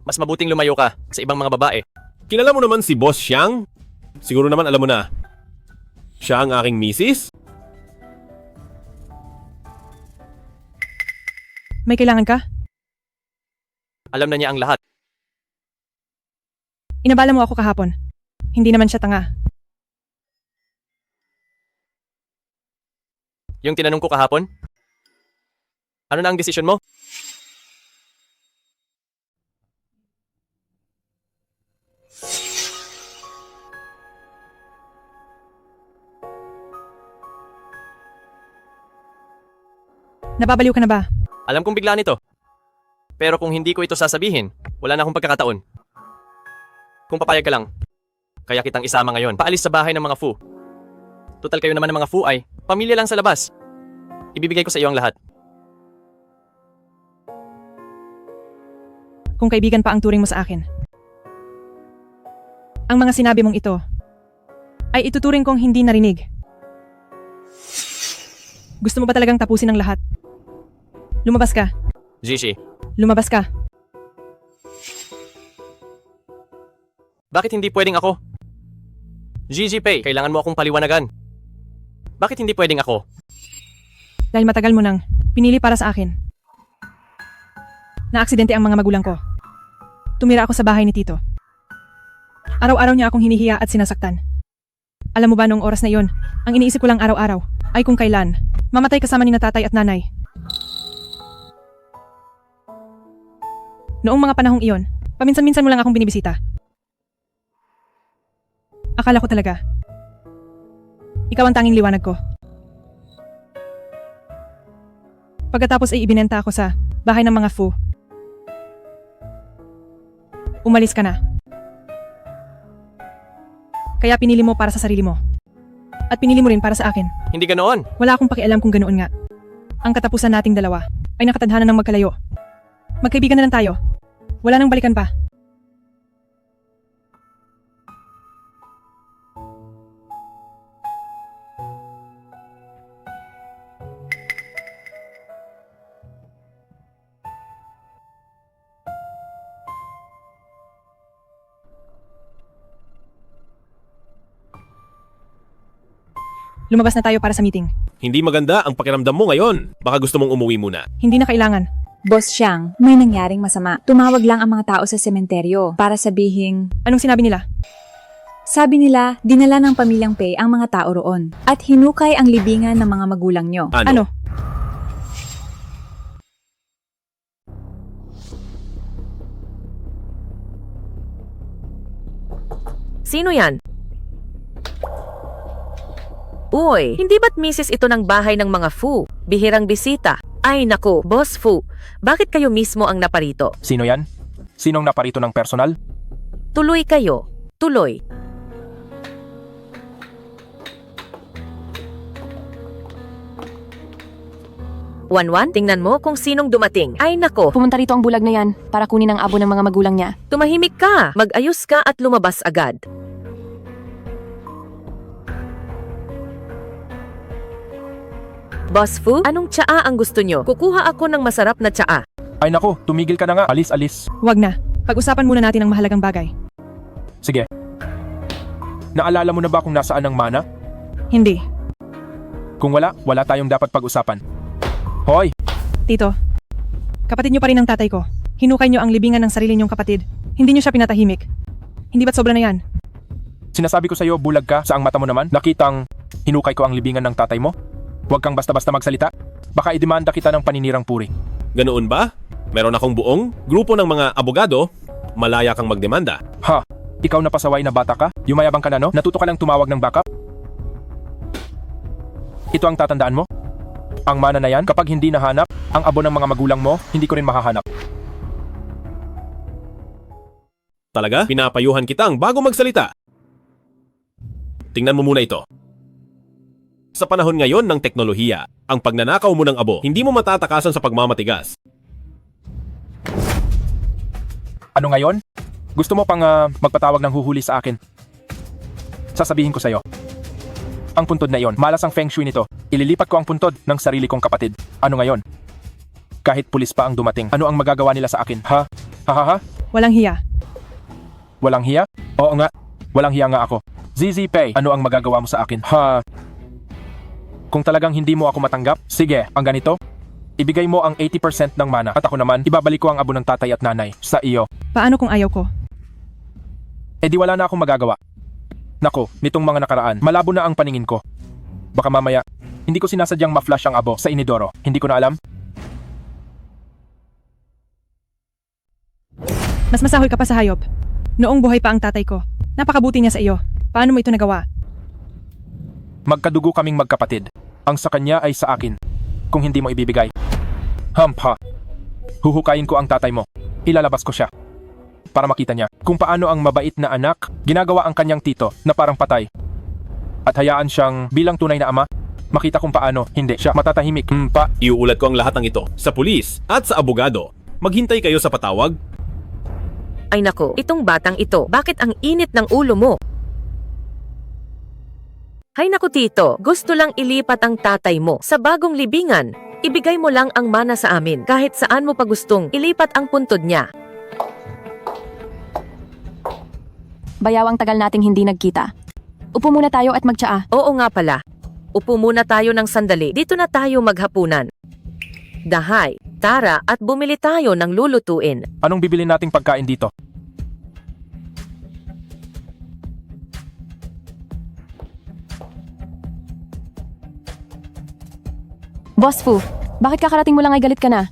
F: mas mabuting lumayo ka sa ibang mga babae.
G: Kilala mo naman si Boss Xiang? Siguro naman alam mo na. Siya ang aking misis?
H: May kailangan ka?
F: Alam na niya ang lahat.
H: Inabala mo ako kahapon. Hindi naman siya tanga.
F: Yung tinanong ko kahapon? Ano na ang desisyon mo?
H: Nababaliw ka na ba?
F: Alam kong bigla nito. Pero kung hindi ko ito sasabihin, wala na akong pagkakataon. Kung papayag ka lang, kaya kitang isama ngayon. Paalis sa bahay ng mga Fu. Total kayo naman ng mga Fu ay pamilya lang sa labas. Ibibigay ko sa iyo ang lahat.
H: Kung kaibigan pa ang turing mo sa akin. Ang mga sinabi mong ito ay ituturing kong hindi narinig. Gusto mo ba talagang tapusin ang lahat? Lumabas ka.
F: Zishi,
H: Lumabas ka.
F: bakit hindi pwedeng ako? Gigi Pei, kailangan mo akong paliwanagan. Bakit hindi pwedeng ako?
H: Dahil matagal mo nang pinili para sa akin. Naaksidente ang mga magulang ko. Tumira ako sa bahay ni Tito. Araw-araw niya akong hinihiya at sinasaktan. Alam mo ba noong oras na iyon, ang iniisip ko lang araw-araw ay kung kailan mamatay kasama ni na tatay at nanay. Noong mga panahong iyon, paminsan-minsan mo lang akong binibisita. Akala ko talaga, ikaw ang tanging liwanag ko. Pagkatapos ay ibinenta ako sa bahay ng mga Fu. Umalis ka na. Kaya pinili mo para sa sarili mo. At pinili mo rin para sa akin.
F: Hindi ganoon.
H: Wala akong pakialam kung ganoon nga. Ang katapusan nating dalawa ay nakatadhana ng magkalayo. Magkaibigan na lang tayo. Wala nang balikan pa. Lumabas na tayo para sa meeting.
G: Hindi maganda ang pakiramdam mo ngayon. Baka gusto mong umuwi muna.
H: Hindi na kailangan.
Q: Boss Xiang, may nangyaring masama. Tumawag lang ang mga tao sa sementeryo para sabihing...
H: Anong sinabi nila?
Q: Sabi nila, dinala ng pamilyang Pei ang mga tao roon at hinukay ang libingan ng mga magulang nyo.
H: Ano?
O: Sino yan? Uy, hindi ba't misis ito ng bahay ng mga Fu? Bihirang bisita. Ay naku, Boss Fu, bakit kayo mismo ang naparito?
P: Sino yan? Sinong naparito ng personal?
O: Tuloy kayo. Tuloy. Wanwan, tingnan mo kung sinong dumating. Ay nako.
E: Pumunta rito ang bulag na yan para kunin ang abo ng mga magulang niya.
O: Tumahimik ka. Mag-ayos ka at lumabas agad. Boss Fu, anong tsaa ang gusto nyo? Kukuha ako ng masarap na tsaa.
P: Ay nako, tumigil ka na nga. Alis, alis.
H: Wag na. Pag-usapan muna natin ang mahalagang bagay.
P: Sige. Naalala mo na ba kung nasaan ang mana?
H: Hindi.
P: Kung wala, wala tayong dapat pag-usapan. Hoy!
H: Tito, kapatid niyo pa rin ang tatay ko. Hinukay niyo ang libingan ng sarili niyong kapatid. Hindi niyo siya pinatahimik. Hindi ba't sobra na yan?
P: Sinasabi ko sa'yo, bulag ka. Saang mata mo naman? Nakitang hinukay ko ang libingan ng tatay mo? Huwag kang basta-basta magsalita. Baka idemanda kita ng paninirang puri.
G: Ganoon ba? Meron akong buong grupo ng mga abogado. Malaya kang magdemanda.
P: Ha? Ikaw na pasaway na bata ka? Yumayabang ka na no? Natuto ka lang tumawag ng backup? Ito ang tatandaan mo? Ang mana na yan, kapag hindi nahanap, ang abo ng mga magulang mo, hindi ko rin mahahanap.
G: Talaga? Pinapayuhan kitang bago magsalita. Tingnan mo muna ito. Sa panahon ngayon ng teknolohiya, ang pagnanakaw mo ng abo, hindi mo matatakasan sa pagmamatigas.
P: Ano ngayon? Gusto mo pang magpatawag ng huhuli sa akin? Sasabihin ko sa'yo. Ang puntod na iyon, malas ang feng shui nito. Ililipat ko ang puntod ng sarili kong kapatid. Ano ngayon? Kahit pulis pa ang dumating, ano ang magagawa nila sa akin? Ha? Ha ha ha?
H: Walang hiya.
P: Walang hiya? Oo nga. Walang hiya nga ako. ZZ Pay, ano ang magagawa mo sa akin? Ha? Kung talagang hindi mo ako matanggap, sige, ang ganito. Ibigay mo ang 80% ng mana at ako naman, ibabalik ko ang abo ng tatay at nanay sa iyo.
H: Paano kung ayaw ko?
P: Eh di wala na akong magagawa. Nako, nitong mga nakaraan, malabo na ang paningin ko. Baka mamaya, hindi ko sinasadyang ma-flash ang abo sa inidoro. Hindi ko na alam.
H: Mas masahoy ka pa sa hayop. Noong buhay pa ang tatay ko, napakabuti niya sa iyo. Paano mo ito nagawa?
P: Magkadugo kaming magkapatid. Ang sa kanya ay sa akin. Kung hindi mo ibibigay. Hampa. Huhukayin ko ang tatay mo. Ilalabas ko siya. Para makita niya kung paano ang mabait na anak ginagawa ang kanyang tito na parang patay. At hayaan siyang bilang tunay na ama, makita kung paano hindi siya matatahimik.
G: Iuulat ko ang lahat ng ito sa pulis at sa abogado. Maghintay kayo sa patawag.
O: Ay nako, itong batang ito, bakit ang init ng ulo mo? Hay naku tito, gusto lang ilipat ang tatay mo sa bagong libingan. Ibigay mo lang ang mana sa amin kahit saan mo pa gustong ilipat ang puntod niya.
E: Bayaw ang tagal nating hindi nagkita. Upo muna tayo at magtsaa.
O: Oo nga pala. Upo muna tayo ng sandali. Dito na tayo maghapunan. Dahay, tara at bumili tayo ng lulutuin.
P: Anong bibili nating pagkain dito?
E: Boss Fu, bakit kakarating mo lang ay galit ka na?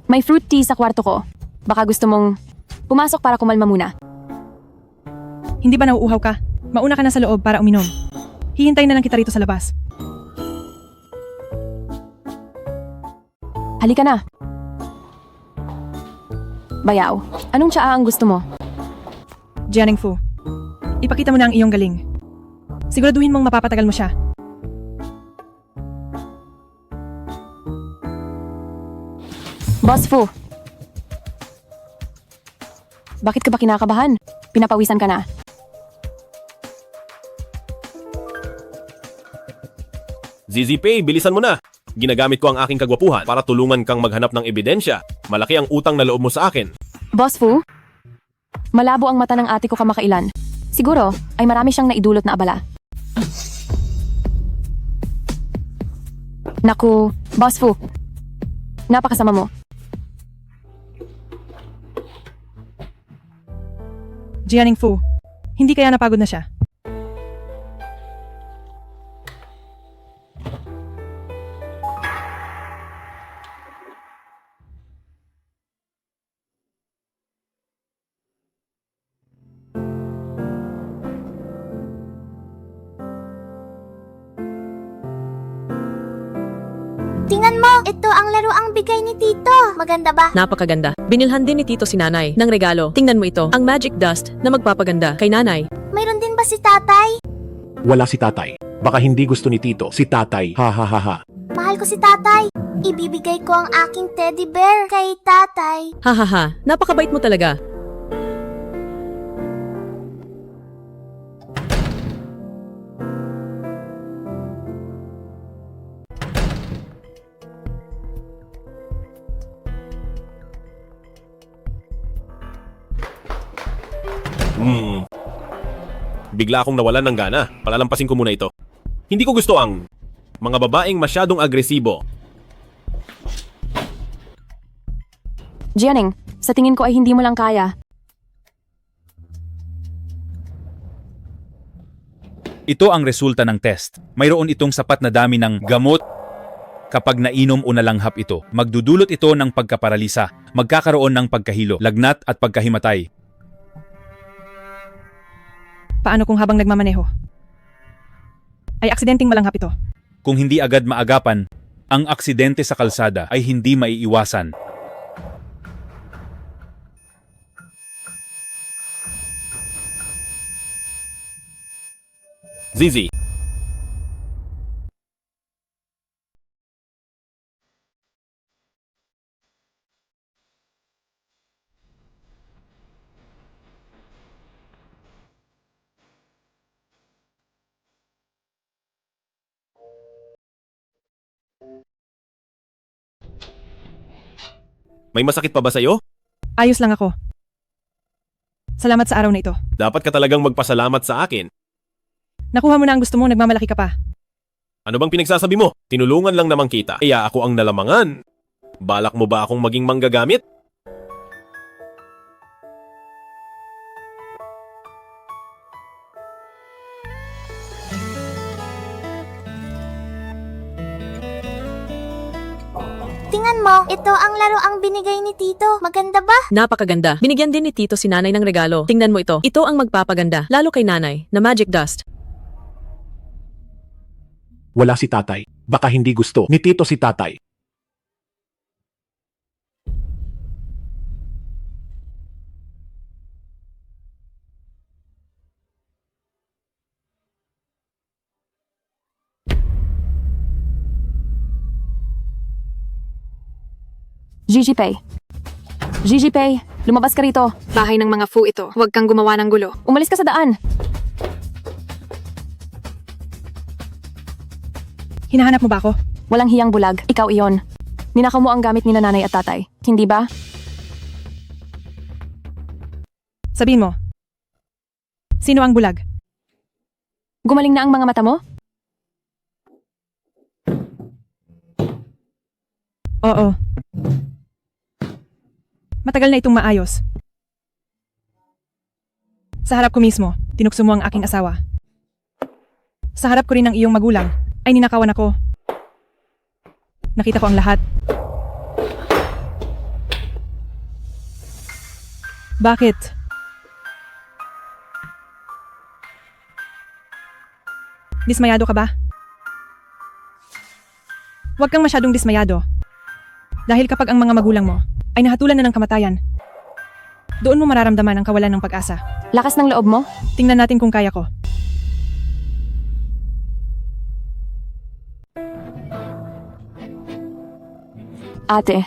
E: May fruit tea sa kwarto ko. Baka gusto mong pumasok para kumalma muna.
H: Hindi ba nauuhaw ka? Mauna ka na sa loob para uminom. Hihintayin na lang kita rito sa labas.
E: Halika na. Bayaw, anong tsaa ang gusto mo?
H: Jianing Fu, ipakita mo na ang iyong galing. Siguraduhin mong mapapatagal mo siya.
E: Boss Fu, bakit ka ba kinakabahan? Pinapawisan ka na.
G: ZZ Pay, bilisan mo na. Ginagamit ko ang aking kagwapuhan para tulungan kang maghanap ng ebidensya. Malaki ang utang na loob mo sa akin.
E: Boss Fu, malabo ang mata ng ate ko kamakailan. Siguro ay marami siyang naidulot na abala. Naku, Boss Fu, napakasama mo.
H: Jianing Fu, hindi kaya napagod na siya?
I: Tingnan mo, ito ang laruang bigay ni Tito. Maganda ba?
O: Napakaganda. Binilhan din ni Tito si Nanay ng regalo. Tingnan mo ito, ang magic dust na magpapaganda kay Nanay.
I: Mayroon din ba si Tatay?
K: Wala si Tatay. Baka hindi gusto ni Tito. Si Tatay. Ha ha ha ha.
I: Mahal ko si Tatay. Ibibigay ko ang aking teddy bear kay Tatay.
O: Hahaha, napakabait mo talaga.
G: Bigla akong nawalan ng gana. Palalampasin ko muna ito. Hindi ko gusto ang mga babaeng masyadong agresibo.
E: Jianing, sa tingin ko ay hindi mo lang kaya.
N: Ito ang resulta ng test. Mayroon itong sapat na dami ng gamot. Kapag nainom o nalanghap ito, magdudulot ito ng pagkaparalisa, magkakaroon ng pagkahilo, lagnat at pagkahimatay.
H: Paano kung habang nagmamaneho ay aksidenteng malanghap ito?
N: Kung hindi agad maagapan, ang aksidente sa kalsada ay hindi maiiwasan.
G: ZZ. May masakit pa ba sa'yo?
H: Ayos lang ako. Salamat sa araw na ito.
G: Dapat ka talagang magpasalamat sa akin.
H: Nakuha mo na ang gusto mo, nagmamalaki ka pa.
G: Ano bang pinagsasabi mo? Tinulungan lang naman kita. Kaya ako ang nalamangan. Balak mo ba akong maging manggagamit?
I: Tingnan mo, ito ang laro ang binigay ni Tito. Maganda ba?
O: Napakaganda. Binigyan din ni Tito si Nanay ng regalo. Tingnan mo ito. Ito ang magpapaganda, lalo kay Nanay, na magic dust.
K: Wala si tatay. Baka hindi gusto ni Tito si tatay.
E: Gigi Pay. Gigi Pay, lumabas ka rito.
H: Bahay ng mga fu ito. Huwag kang gumawa ng gulo.
E: Umalis ka sa daan.
H: Hinahanap mo ba ako?
E: Walang hiyang bulag. Ikaw iyon. Ninakaw mo ang gamit ni nanay at tatay. Hindi ba?
H: Sabihin mo. Sino ang bulag?
E: Gumaling na ang mga mata mo?
H: Oo. Matagal na itong maayos. Sa harap ko mismo, tinukso mo ang aking asawa. Sa harap ko rin ng iyong magulang, ay ninakawan ako. Nakita ko ang lahat. Bakit? Dismayado ka ba? Huwag kang masyadong dismayado. Dahil kapag ang mga magulang mo ay nahatulan na ng kamatayan, doon mo mararamdaman ang kawalan ng pag-asa.
E: Lakas ng loob mo?
H: Tingnan natin kung kaya ko.
E: Ate,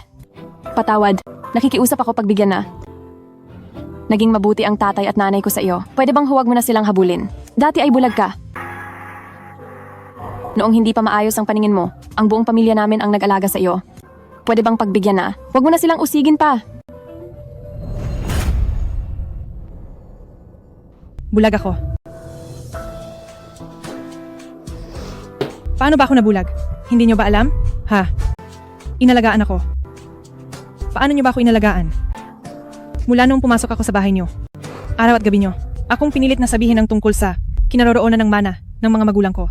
E: patawad. Nakikiusap ako pagbigyan na. Naging mabuti ang tatay at nanay ko sa iyo. Pwede bang huwag mo na silang habulin? Dati ay bulag ka. Noong hindi pa maayos ang paningin mo, ang buong pamilya namin ang nag-alaga sa iyo. Pwede bang pagbigyan na? Huwag mo na silang usigin pa.
H: Bulag ako. Paano ba ako nabulag? Hindi nyo ba alam? Ha? Inalagaan ako. Paano nyo ba ako inalagaan? Mula noong pumasok ako sa bahay nyo. Araw at gabi nyo. Akong pinilit na sabihin ang tungkol sa kinaroroonan ng mana ng mga magulang ko.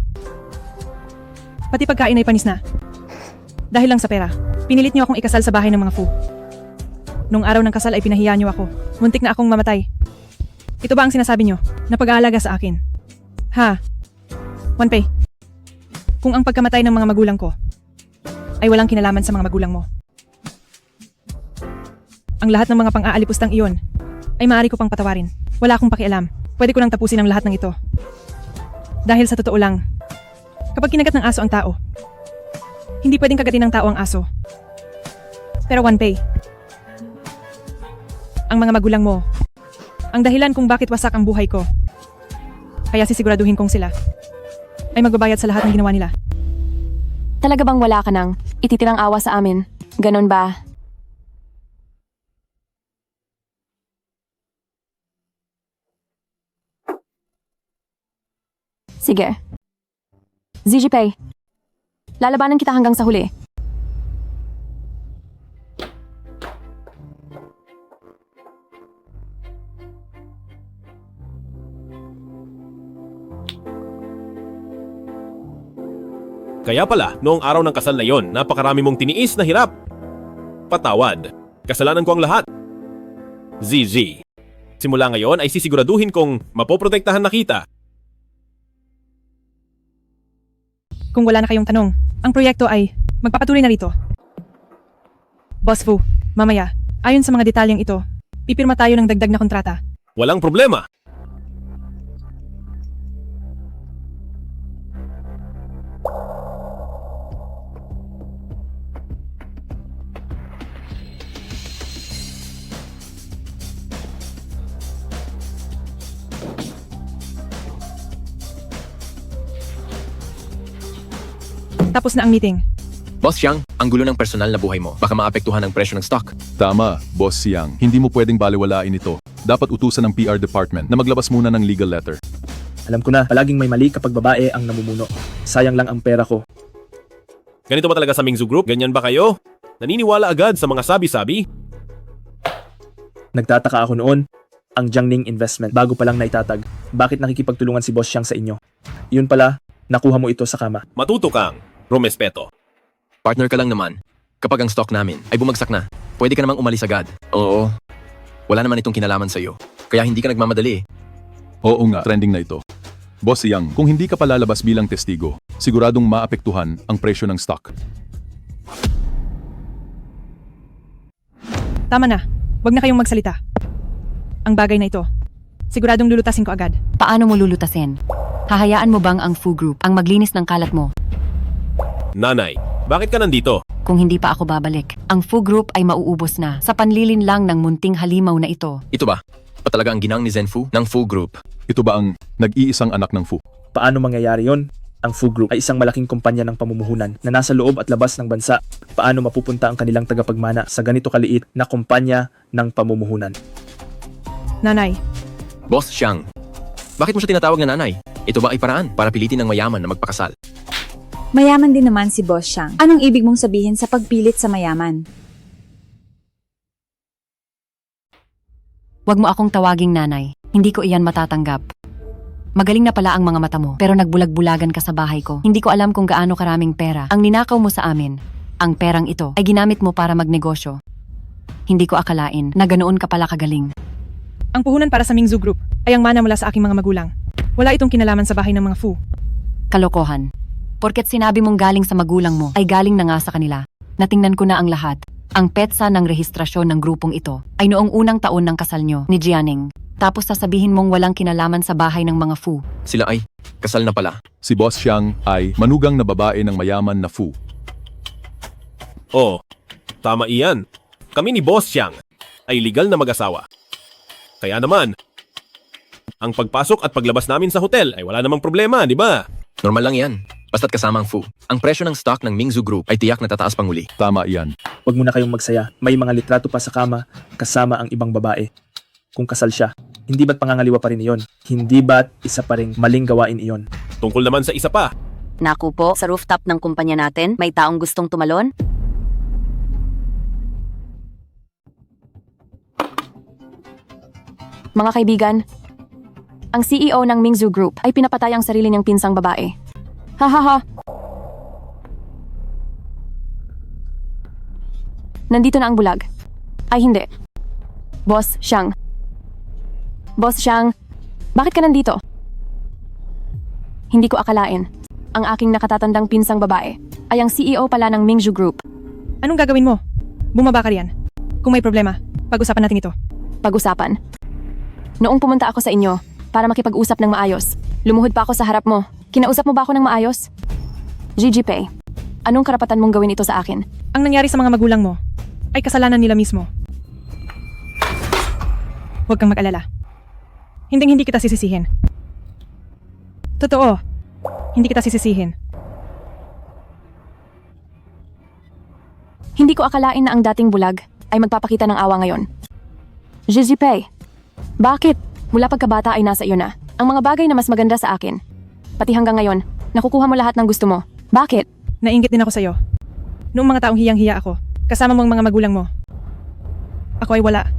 H: Pati pagkain ay panis na. Dahil lang sa pera, pinilit nyo akong ikasal sa bahay ng mga fu. Nung araw ng kasal ay pinahiya nyo ako. Muntik na akong mamatay. Ito ba ang sinasabi nyo na pag-aalaga sa akin? Ha? Wanpei, kung ang pagkamatay ng mga magulang ko ay walang kinalaman sa mga magulang mo, ang lahat ng mga pang-aalipustang iyon ay maaari ko pang patawarin. Wala akong pakialam. Pwede ko nang tapusin ang lahat ng ito. Dahil sa totoo lang, kapag kinagat ng aso ang tao, hindi pwedeng kagatin ng tao ang aso. Pero Wanpei, ang mga magulang mo, ang dahilan kung bakit wasak ang buhay ko. Kaya sisiguraduhin kong sila ay magbabayad sa lahat ng ginawa nila.
E: Talaga bang wala ka nang ititirang awa sa amin? Ganon ba? Sige. ZG Pay. Lalabanan kita hanggang sa huli.
G: Kaya pala, noong araw ng kasal na yon, napakarami mong tiniis na hirap. Patawad. Kasalanan ko ang lahat. ZZ. Simula ngayon ay sisiguraduhin kong mapoprotektahan na kita.
H: Kung wala na kayong tanong, ang proyekto ay magpapatuloy na rito. Boss Fu, mamaya, ayon sa mga detalyeng ito, pipirma tayo ng dagdag na kontrata.
G: Walang problema.
H: Tapos na ang meeting.
J: Boss Xiang, ang gulo ng personal na buhay mo. Baka maapektuhan ang presyo ng stock.
D: Tama, Boss Xiang. Hindi mo pwedeng baliwalain ito. Dapat utusan ng PR department na maglabas muna ng legal letter.
L: Alam ko na, palaging may mali kapag babae ang namumuno. Sayang lang ang pera ko.
G: Ganito ba talaga sa Mingzu Group? Ganyan ba kayo? Naniniwala agad sa mga sabi-sabi?
L: Nagtataka ako noon, ang Jiangning Investment bago pa lang naitatag. Bakit nakikipagtulungan si Boss Xiang sa inyo? Yun pala, nakuha mo ito sa kama.
G: Matuto kang rumespeto.
J: Partner ka lang naman. Kapag ang stock namin ay bumagsak na, pwede ka namang umalis agad. Oo. Wala naman itong kinalaman sa'yo. Kaya hindi ka nagmamadali.
D: Oo nga, trending na ito. Boss Xiang, kung hindi ka palalabas bilang testigo, siguradong maapektuhan ang presyo ng stock.
H: Tama na. Huwag na kayong magsalita. Ang bagay na ito, siguradong lulutasin ko agad.
W: Paano mo lulutasin? Hahayaan mo bang ang Fu Group ang maglinis ng kalat mo?
G: Nanay, bakit ka nandito?
W: Kung hindi pa ako babalik, ang Fu Group ay mauubos na sa panlilin lang ng munting halimaw na ito.
J: Ito ba? Pa talaga ang ginang ni Zenfu ng Fu Group?
D: Ito ba ang nag-iisang anak ng Fu?
L: Paano mangyayari yon? Ang Fu Group ay isang malaking kumpanya ng pamumuhunan na nasa loob at labas ng bansa. Paano mapupunta ang kanilang tagapagmana sa ganito kaliit na kumpanya ng pamumuhunan?
H: Nanay,
J: Boss Xiang, bakit mo siya tinatawag na nanay? Ito ba ay paraan para pilitin ng mayaman na magpakasal?
Q: Mayaman din naman si Boss Xiang. Anong ibig mong sabihin sa pagpilit sa mayaman?
W: Huwag mo akong tawaging nanay. Hindi ko iyan matatanggap. Magaling na pala ang mga mata mo, pero nagbulag-bulagan ka sa bahay ko. Hindi ko alam kung gaano karaming pera ang ninakaw mo sa amin. Ang perang ito ay ginamit mo para magnegosyo. Hindi ko akalain na ganoon ka pala kagaling.
H: ang puhunan para sa Mingzu Group ay ang mana mula sa aking mga magulang. Wala itong kinalaman sa bahay ng mga Fu.
W: Kalokohan. Porket sinabi mong galing sa magulang mo, ay galing na nga sa kanila. Natingnan ko na ang lahat. Ang petsa ng rehistrasyon ng grupong ito ay noong unang taon ng kasal nyo ni Jianing. Tapos sasabihin mong walang kinalaman sa bahay ng mga Fu.
J: Sila ay kasal na pala.
D: Si Boss Xiang ay manugang na babae ng mayaman na Fu.
G: Oh, tama iyan. Kami ni Boss Xiang ay legal na mag-asawa. Kaya naman, ang pagpasok at paglabas namin sa hotel ay wala namang problema, di ba?
J: Normal lang yan. Basta't kasama ang Fu. Ang presyo ng stock ng Mingzu Group ay tiyak na tataas panguli.
D: Tama iyan.
L: Huwag muna kayong magsaya. May mga litrato pa sa kama kasama ang ibang babae. Kung kasal siya, hindi ba't pangangaliwa pa rin iyon? Hindi ba't isa pa ring maling gawain iyon?
G: Tungkol naman sa isa pa.
W: Naku po, sa rooftop ng kumpanya natin, may taong gustong tumalon?
E: Mga kaibigan, ang CEO ng Mingzu Group ay pinapatay ang sarili niyang pinsang babae. Hahaha. Nandito na ang bulag. Ay hindi. Boss Xiang. Boss Xiang, bakit ka nandito? Hindi ko akalain. Ang aking nakatatandang pinsang babae ay ang CEO pala ng Mingzu Group.
H: Anong gagawin mo? Bumaba ka riyan. Kung may problema, pag-usapan natin ito.
E: Pag-usapan? Noong pumunta ako sa inyo para makipag-usap ng maayos, lumuhod pa ako sa harap mo. Kinausap mo ba ako ng maayos? GG Pay, anong karapatan mong gawin ito sa akin?
H: Ang nangyari sa mga magulang mo ay kasalanan nila mismo. Huwag kang mag-alala. Hindi kita sisisihin. Totoo, hindi kita sisisihin.
E: Hindi ko akalain na ang dating bulag ay magpapakita ng awa ngayon. GG Pay, bakit? Mula pagkabata ay nasa iyo na. Ang mga bagay na mas maganda sa akin. Pati hanggang ngayon, nakukuha mo lahat ng gusto mo. Bakit?
H: Nainggit din ako sa'yo. Noong mga taong hiyang-hiya ako, kasama mo ang mga magulang mo. Ako ay wala.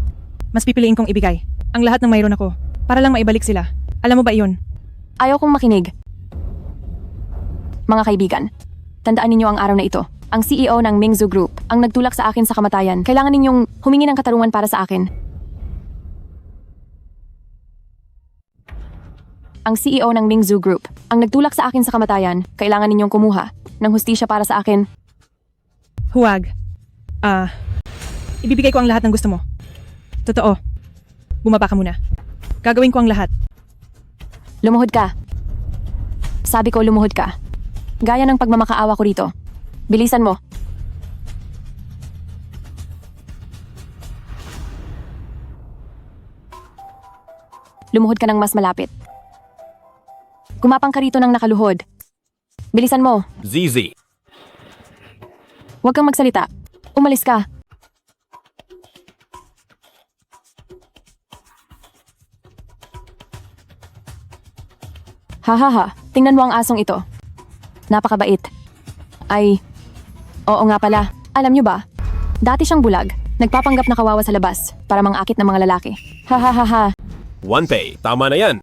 H: Mas pipiliin kong ibigay ang lahat ng mayroon ako para lang maibalik sila. Alam mo ba iyon?
E: Ayaw kong makinig. Mga kaibigan, tandaan ninyo ang araw na ito. Ang CEO ng Mingzu Group ang nagtulak sa akin sa kamatayan. Kailangan ninyong humingi ng katarungan para sa akin. Ang CEO ng Mingzu Group ang nagtulak sa akin sa kamatayan. Kailangan ninyong kumuha ng hustisya para sa akin.
H: Huwag. Ibibigay ko ang lahat ng gusto mo. Totoo. Bumaba ka muna. Gagawin ko ang lahat.
E: Lumuhod ka. Sabi ko lumuhod ka. Gaya ng pagmamakaawa ko rito. Bilisan mo. Lumuhod ka ng mas malapit. Gumapang ka rito ng nakaluhod. Bilisan mo.
G: ZZ,
E: Huwag kang magsalita. Umalis ka. Hahaha, tingnan mo ang asong ito. Napakabait. Ay, oo nga pala. Alam nyo ba? Dati siyang bulag. Nagpapanggap na kawawa sa labas para mangakit ng mga lalaki. Hahaha.
G: OnePay, tama na yan.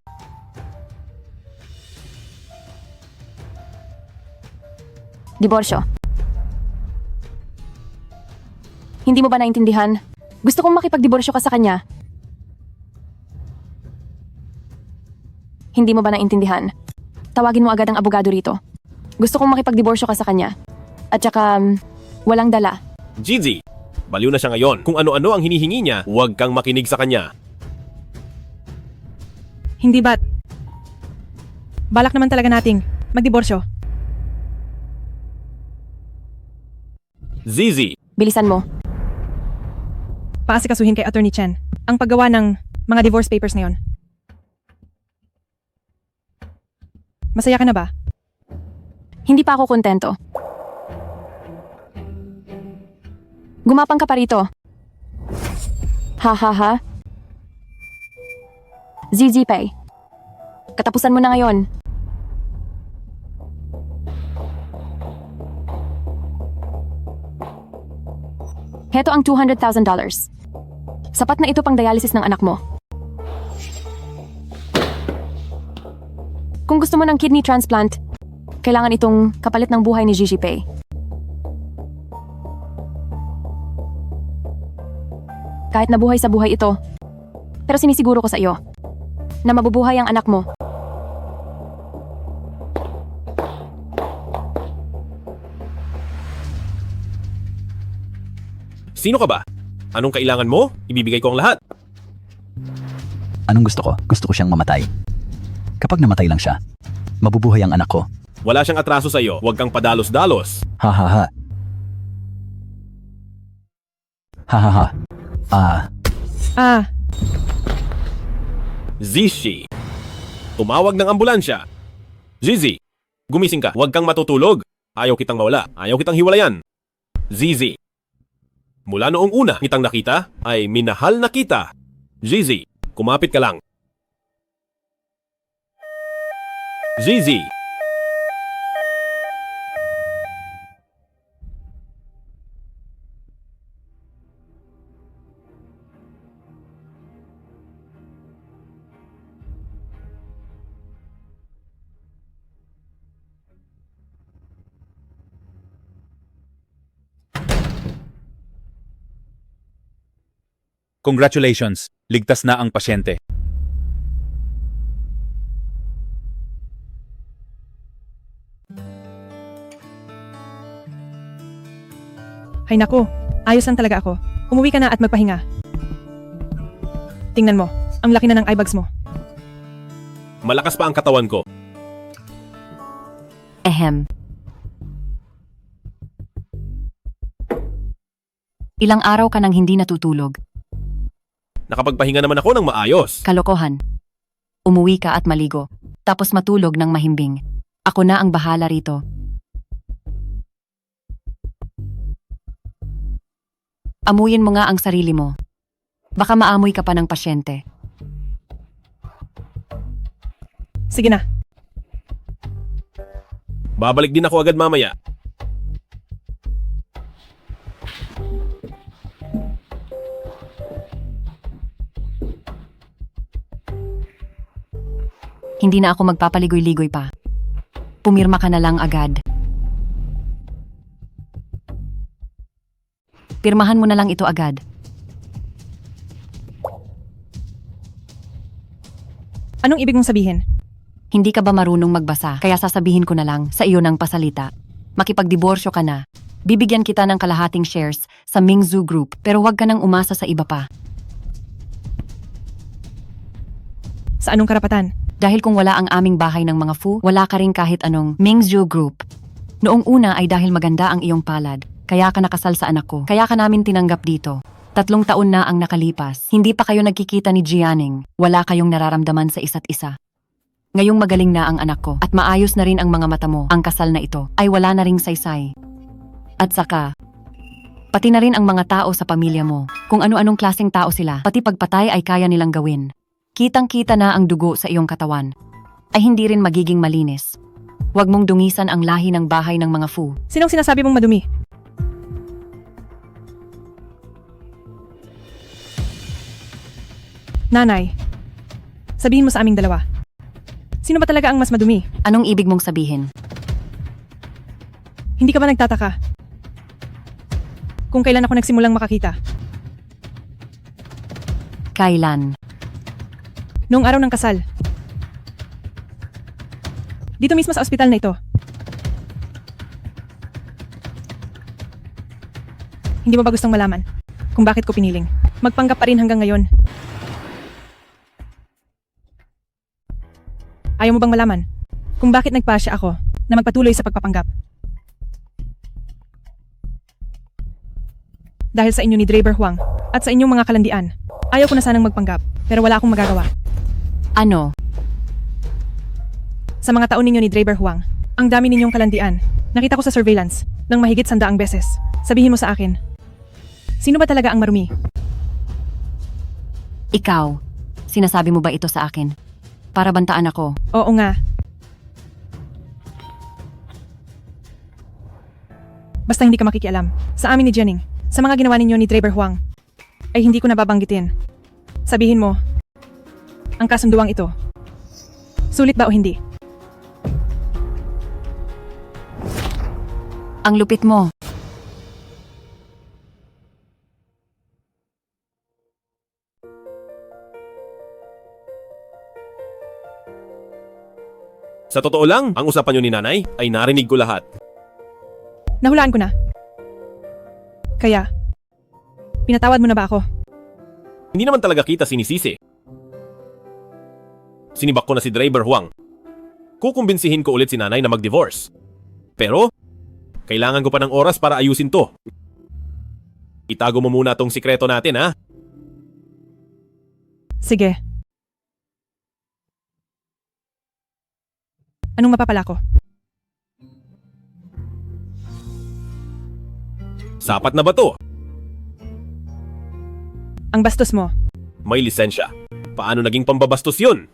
E: Diborsyo. Hindi mo ba naintindihan? Gusto kong makipagdiborsyo ka sa kanya. Hindi mo ba naintindihan? Tawagin mo agad ang abogado rito. Gusto kong makipagdiborsyo ka sa kanya. At saka, walang dala.
G: Gigi, baliw na siya ngayon. Kung ano-ano ang hinihingi niya, huwag kang makinig sa kanya.
H: Hindi ba't? Balak naman talaga nating magdiborsyo.
G: Zizi,
E: Bilisan mo.
H: Paasikasuhin kay Attorney Chen ang paggawa ng mga divorce papers ngayon. Masaya ka na ba?
E: Hindi pa ako kontento. Gumapang ka pa rito. Ha. ZZ Pay. Katapusan mo na ngayon. Heto ang $200,000. Sapat na ito pang dialysis ng anak mo. Kung gusto mo ng kidney transplant, kailangan itong kapalit ng buhay ni Gigi Pay. Kahit nabuhay sa buhay ito, pero sinisiguro ko sa iyo na mabubuhay ang anak mo.
G: sino ka ba? Anong kailangan mo? Ibibigay ko ang lahat.
M: Anong gusto ko? Gusto ko siyang mamatay. Kapag namatay lang siya, mabubuhay ang anak ko.
G: Wala siyang atraso sa iyo. Huwag kang padalos-dalos.
M: Ha.
G: Zishi, tumawag ng ambulansya. Zizi, gumising ka. Huwag kang matutulog. Ayaw kitang mawala. Ayaw kitang hiwalayan. Zizi, mula noong una kitang nakita, ay minahal na kita. Zizi, kumapit ka lang. Zizi.
N: Congratulations, ligtas na ang pasyente.
H: Hay naku, ayos lang talaga ako. Umuwi ka na at magpahinga. Tingnan mo, ang laki na ng eyebags mo.
G: Malakas pa ang katawan ko.
W: Ehem. Ilang araw ka nang hindi natutulog.
G: Nakapagpahinga naman ako ng maayos.
W: Kalokohan. Umuwi ka at maligo. Tapos matulog ng mahimbing. Ako na ang bahala rito. Amuyin mo nga ang sarili mo. Baka maamoy ka pa ng pasyente.
H: Sige na.
G: Babalik din ako agad mamaya.
W: Hindi na ako magpapaligoy-ligoy pa. Pumirma ka na lang agad. Pirmahan mo na lang ito agad.
H: Anong ibig mong sabihin?
W: Hindi ka ba marunong magbasa, kaya sasabihin ko na lang sa iyo ng pasalita. Makipagdiborsyo ka na. Bibigyan kita ng kalahating shares sa Mingzhu Group, pero huwag ka nang umasa sa iba pa.
H: Sa anong karapatan?
W: Dahil kung wala ang aming bahay ng mga Fu, wala ka rin kahit anong Mingzhu Group. Noong una ay dahil maganda ang iyong palad, kaya ka nakasal sa anak ko, kaya ka namin tinanggap dito. 3 taon na ang nakalipas, hindi pa kayo nagkikita ni Jianing, wala kayong nararamdaman sa isa't isa. Ngayong magaling na ang anak ko at maayos na rin ang mga mata mo, ang kasal na ito ay wala na ring saysay. At saka, pati na rin ang mga tao sa pamilya mo. Kung ano-anong klaseng tao sila, pati pagpatay ay kaya nilang gawin. Kitang-kita na ang dugo sa iyong katawan. Ay hindi rin magiging malinis. Huwag mong dungisan ang lahi ng bahay ng mga Fu.
H: Sinong sinasabi mong madumi? Nanay, sabihin mo sa aming dalawa. Sino ba talaga ang mas madumi?
W: Anong ibig mong sabihin?
H: Hindi ka ba nagtataka? Kung kailan ako nagsimulang makakita?
W: Kailan?
H: Noong araw ng kasal. Dito mismo sa ospital na ito. Hindi mo ba gustong malaman kung bakit ko piniling? Magpanggap pa rin hanggang ngayon. Ayaw mo bang malaman kung bakit nagpasya ako na magpatuloy sa pagpapanggap? Dahil sa inyo ni Draper Huang at sa inyong mga kalandian, ayaw ko na sanang magpanggap pero wala akong magagawa.
W: Ano?
H: Sa mga taon ninyo ni Draper Huang, ang dami ninyong kalandian. Nakita ko sa surveillance ng mahigit 100 beses. Sabihin mo sa akin, sino ba talaga ang marumi?
W: Ikaw. Sinasabi mo ba ito sa akin? Para bantaan ako.
H: Oo nga. Basta hindi ka makikialam. Sa amin ni Jianing, sa mga ginawa ninyo ni Draper Huang, ay hindi ko nababanggitin. Sabihin mo, ang kasunduang ito, sulit ba o hindi?
W: Ang lupit mo.
G: Sa totoo lang, ang usapan nyo ni nanay ay narinig ko lahat.
H: Nahulaan ko na. Kaya, pinatawad mo na ba ako?
G: Hindi naman talaga kita sinisisi. Sinibak ko na si Draper Huang. Kukumbinsihin ko ulit si nanay na mag-divorce. Pero, kailangan ko pa ng oras para ayusin to. Itago mo muna tong sikreto natin, ha?
H: Sige. Anong mapapala ko?
G: Sapat na ba to?
H: Ang bastos mo.
G: May lisensya. Paano naging pambabastos yun?